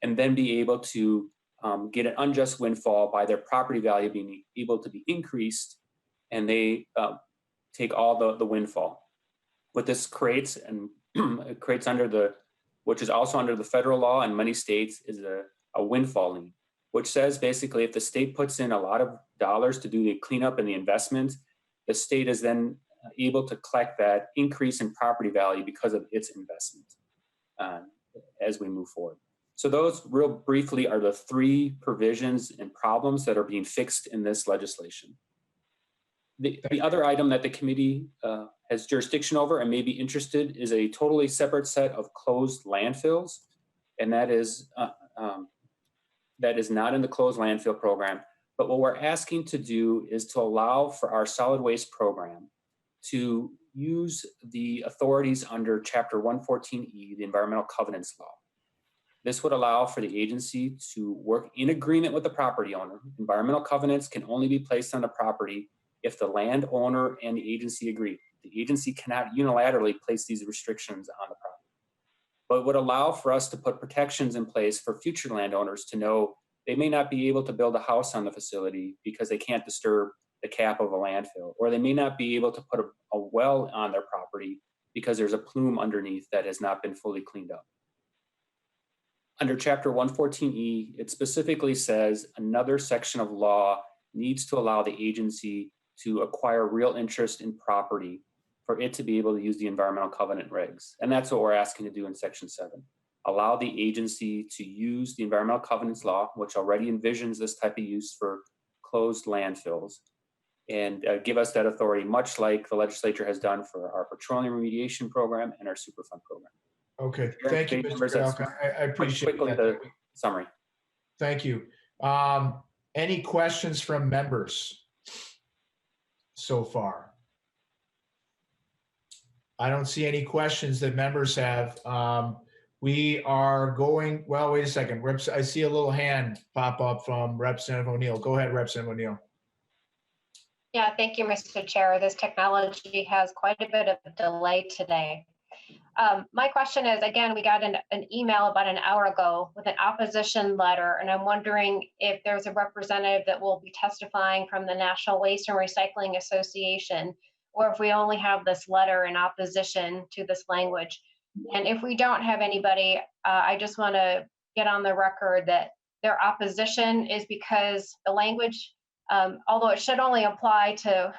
[SPEAKER 20] and then be able to get an unjust windfall by their property value being able to be increased, and they take all the windfall. What this creates, and it creates which is also under the federal law in many states, is a windfall lien, which says basically if the state puts in a lot of dollars to do the cleanup and the investment, the state is then able to collect that increase in property value because of its investment as we move forward. So those real briefly are the three provisions and problems that are being fixed in this legislation. The other item that the committee has jurisdiction over and may be interested is a totally separate set of closed landfills. And that is not in the closed landfill program. But what we're asking to do is to allow for our solid waste program to use the authorities under Chapter 114E, the Environmental Covenants Law. This would allow for the agency to work in agreement with the property owner. Environmental covenants can only be placed on the property if the landowner and the agency agree. The agency cannot unilaterally place these restrictions on the property, but would allow for us to put protections in place for future landowners to know they may not be able to build a house on the facility because they can't disturb the cap of a landfill, or they may not be able to put a well on their property because there's a plume underneath that has not been fully cleaned up. Under Chapter 114E, it specifically says another section of law needs to allow the agency to acquire real interest in property for it to be able to use the environmental covenant regs. And that's what we're asking to do in Section 7. Allow the agency to use the environmental covenants law, which already envisions this type of use for closed landfills and give us that authority, much like the legislature has done for our petroleum remediation program and our Superfund program.
[SPEAKER 1] Okay, thank you, Mr.
[SPEAKER 20] Members, that's
[SPEAKER 1] Kadelka. I appreciate
[SPEAKER 20] quickly
[SPEAKER 1] that.
[SPEAKER 20] the summary.
[SPEAKER 1] Thank you. Any questions from members so far? I don't see any questions that members have. We are going, well, wait a second. I see a little hand pop up from Representative O'Neill. Go ahead, Representative O'Neill.
[SPEAKER 10] Yeah, thank you, Mr. Chair. This technology has quite a bit of delay today. My question is, again, we got an email about an hour ago with an opposition letter, and I'm wondering if there's a representative that will be testifying from the National Waste and Recycling Association, or if we only have this letter in opposition to this language. And if we don't have anybody, I just want to get on the record that their opposition is because the language, although it should only apply to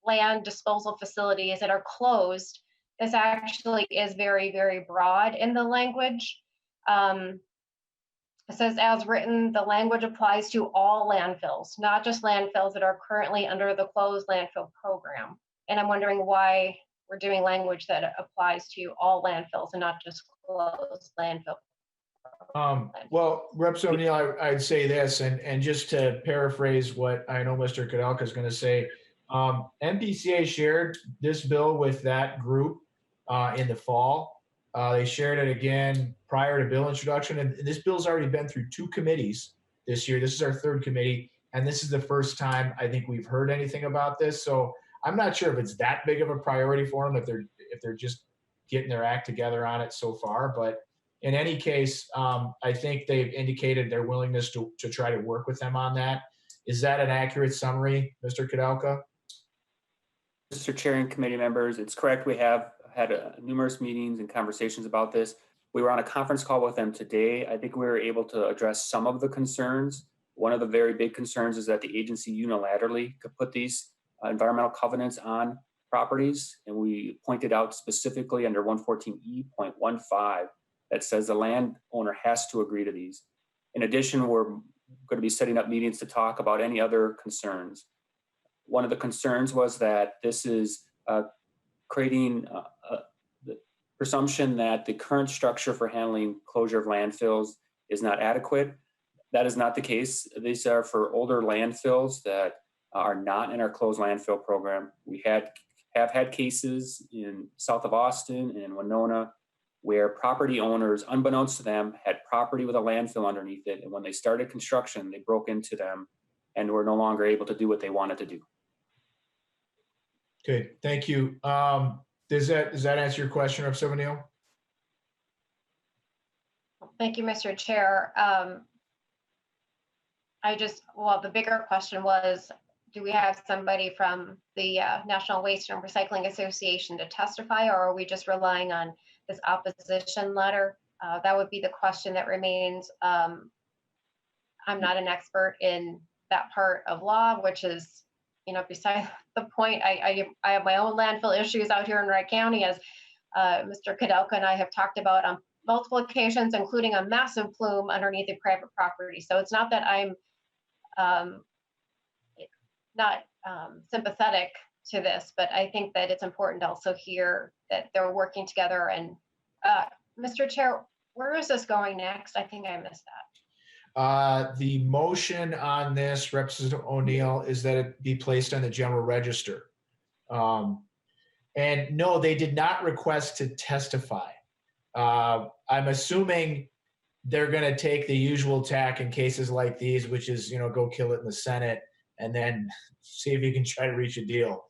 [SPEAKER 10] land disposal facilities that are closed, this actually is very, very broad in the language. It says, as written, the language applies to all landfills, not just landfills that are currently under the closed landfill program. And I'm wondering why we're doing language that applies to all landfills and not just closed landfill.
[SPEAKER 1] Well, Representative O'Neill, I'd say this, and just to paraphrase what I know Mr. Kadelka is going to say, MPCA shared this bill with that group in the fall. They shared it again prior to bill introduction, and this bill's already been through 2 committees this year. This is our 3rd committee, and this is the first time I think we've heard anything about this. So I'm not sure if it's that big of a priority for them, if they're just getting their act together on it so far. But in any case, I think they've indicated their willingness to try to work with them on that. Is that an accurate summary, Mr. Kadelka?
[SPEAKER 20] Mr. Chair and committee members, it's correct. We have had numerous meetings and conversations about this. We were on a conference call with them today. I think we were able to address some of the concerns. One of the very big concerns is that the agency unilaterally could put these environmental covenants on properties. And we pointed out specifically under 114E.15 that says the landowner has to agree to these. In addition, we're going to be setting up meetings to talk about any other concerns. One of the concerns was that this is creating the presumption that the current structure for handling closure of landfills is not adequate. That is not the case. These are for older landfills that are not in our closed landfill program. We have had cases in south of Austin and Winona where property owners, unbeknownst to them, had property with a landfill underneath it. And when they started construction, they broke into them and were no longer able to do what they wanted to do.
[SPEAKER 1] Okay, thank you. Does that answer your question, Representative O'Neill?
[SPEAKER 10] Thank you, Mr. Chair. The bigger question was, do we have somebody from the National Waste and Recycling Association to testify, or are we just relying on this opposition letter? That would be the question that remains. I'm not an expert in that part of law, which is, beside the point. I have my own landfill issues out here in Wright County, as Mr. Kadelka and I have talked about on multiple occasions, including a massive plume underneath a private property. So it's not that I'm not sympathetic to this, but I think that it's important to also hear that they're working together. And Mr. Chair, where is this going next? I think I missed that.
[SPEAKER 1] The motion on this, Representative O'Neill, is that it be placed on the general register. And no, they did not request to testify. I'm assuming they're going to take the usual tack in cases like these, which is, go kill it in the Senate and then see if you can try to reach a deal,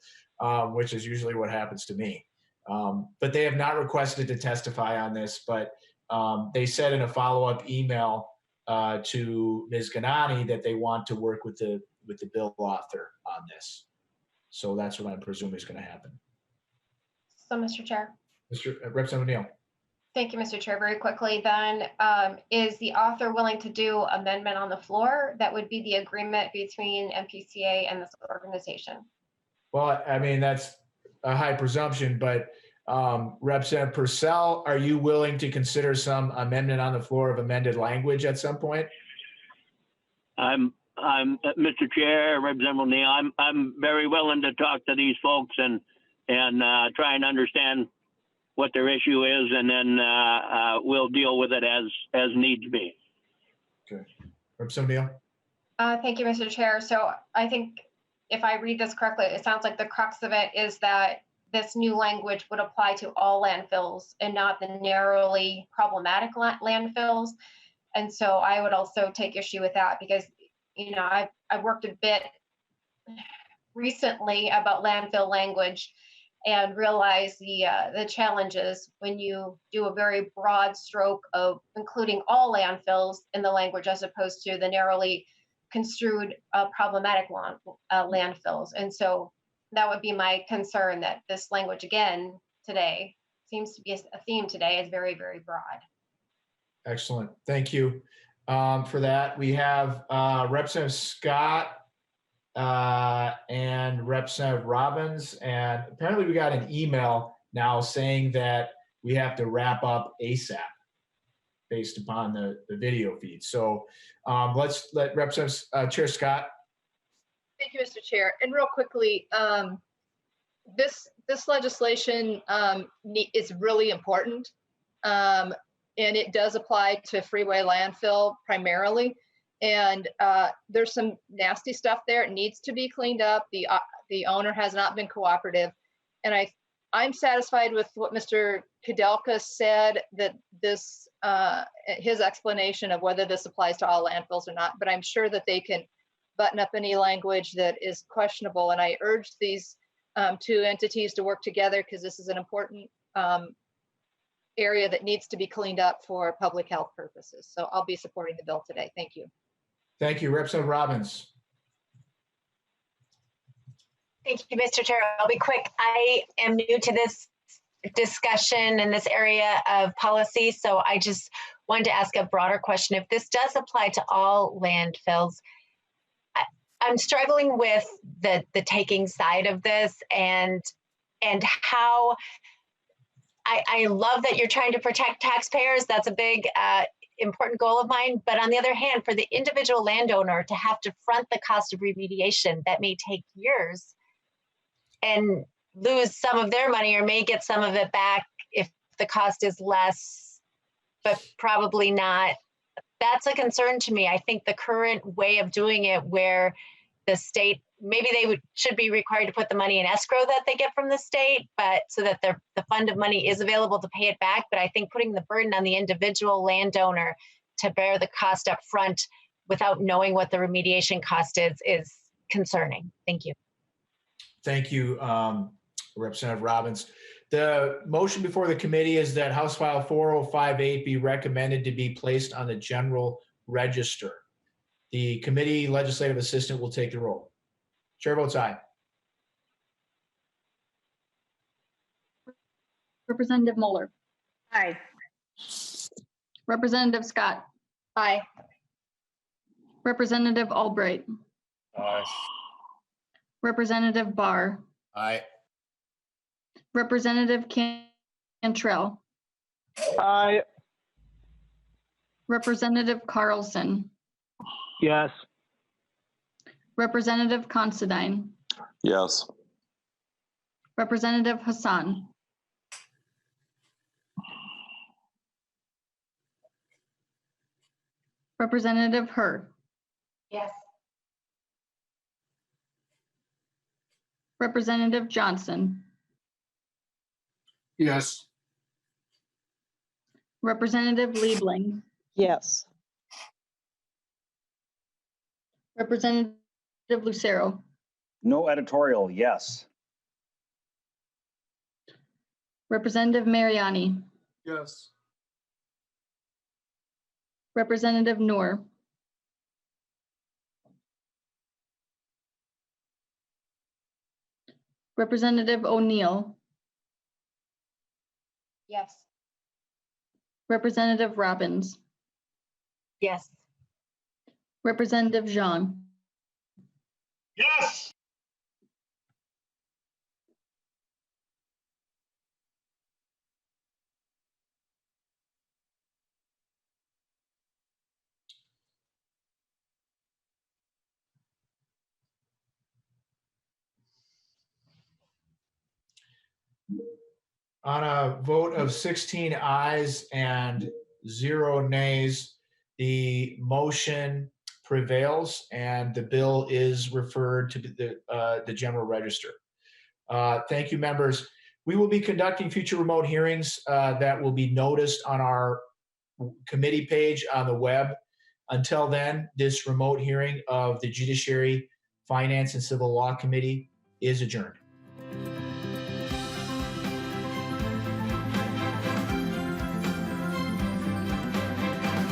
[SPEAKER 1] which is usually what happens to me. But they have not requested to testify on this, but they said in a follow-up email to Ms. Ganani that they want to work with the bill author on this. So that's what I'm presuming is going to happen.
[SPEAKER 10] So, Mr. Chair.
[SPEAKER 1] Representative O'Neill.
[SPEAKER 10] Thank you, Mr. Chair. Very quickly then, is the author willing to do amendment on the floor? That would be the agreement between MPCA and this organization.
[SPEAKER 1] Well, I mean, that's a high presumption, but Representative Persell, are you willing to consider some amendment on the floor of amended language at some point?
[SPEAKER 19] I'm Mr. Chair, Representative O'Neill, I'm very willing to talk to these folks and try and understand what their issue is, and then we'll deal with it as needs be.
[SPEAKER 1] Okay. Representative O'Neill?
[SPEAKER 10] Thank you, Mr. Chair. So I think if I read this correctly, it sounds like the crux of it is that this new language would apply to all landfills and not the narrowly problematic landfills. And so I would also take issue with that because, you know, I've worked a bit recently about landfill language and realize the challenges when you do a very broad stroke of including all landfills in the language as opposed to the narrowly construed problematic landfills. And so that would be my concern, that this language again today seems to be a theme today, is very, very broad.
[SPEAKER 1] Excellent. Thank you for that. We have Representative Scott and Representative Robbins, and apparently we got an email now saying that we have to wrap up ASAP based upon the video feed. So let's let Representative Chair Scott.
[SPEAKER 6] Thank you, Mr. Chair. And real quickly, this legislation is really important, and it does apply to freeway landfill primarily. And there's some nasty stuff there. It needs to be cleaned up. The owner has not been cooperative, and I'm satisfied with what Mr. Kudelka said, that this his explanation of whether this applies to all landfills or not. But I'm sure that they can button up any language that is questionable. And I urge these two entities to work together because this is an important area that needs to be cleaned up for public health purposes. So I'll be supporting the bill today. Thank you.
[SPEAKER 1] Thank you. Representative Robbins.
[SPEAKER 14] Thank you, Mr. Chair. I'll be quick. I am new to this discussion in this area of policy, so I just wanted to ask a broader question. If this does apply to all landfills, I'm struggling with the taking side of this and how I love that you're trying to protect taxpayers. That's a big important goal of mine. But on the other hand, for the individual landowner to have to front the cost of remediation that may take years and lose some of their money or may get some of it back if the cost is less, but probably not. That's a concern to me. I think the current way of doing it where the state, maybe they should be required to put the money in escrow that they get from the state, but so that the fund of money is available to pay it back. But I think putting the burden on the individual landowner to bear the cost up front without knowing what the remediation cost is concerning. Thank you.
[SPEAKER 1] Thank you, Representative Robbins. The motion before the committee is that House File 4058 be recommended to be placed on the general register. The committee legislative assistant will take the roll. Chair votes aye.
[SPEAKER 2] Representative Mueller.
[SPEAKER 7] Aye.
[SPEAKER 2] Representative Scott.
[SPEAKER 6] Aye.
[SPEAKER 2] Representative Albright.
[SPEAKER 20] Aye.
[SPEAKER 2] Representative Barr.
[SPEAKER 5] Aye.
[SPEAKER 2] Representative Cantrell.
[SPEAKER 17] Aye.
[SPEAKER 2] Representative Carlson.
[SPEAKER 19] Yes.
[SPEAKER 2] Representative Considine.
[SPEAKER 18] Yes.
[SPEAKER 2] Representative Hassan. Representative Herr.
[SPEAKER 14] Yes.
[SPEAKER 2] Representative Johnson.
[SPEAKER 5] Yes.
[SPEAKER 2] Representative Liebling.
[SPEAKER 13] Yes.
[SPEAKER 2] Representative Lucero.
[SPEAKER 17] No editorial, yes.
[SPEAKER 2] Representative Mariani.
[SPEAKER 5] Yes.
[SPEAKER 2] Representative Noor. Representative O'Neill.
[SPEAKER 10] Yes.
[SPEAKER 2] Representative Robbins.
[SPEAKER 14] Yes.
[SPEAKER 2] Representative Zhang.
[SPEAKER 4] Yes.
[SPEAKER 1] On a vote of 16 ayes and 0 nays, the motion prevails and the bill is referred to the General Register. Thank you, members. We will be conducting future remote hearings that will be noticed on our committee page on the web. Until then, this remote hearing of the Judiciary, Finance, and Civil Law Committee is adjourned.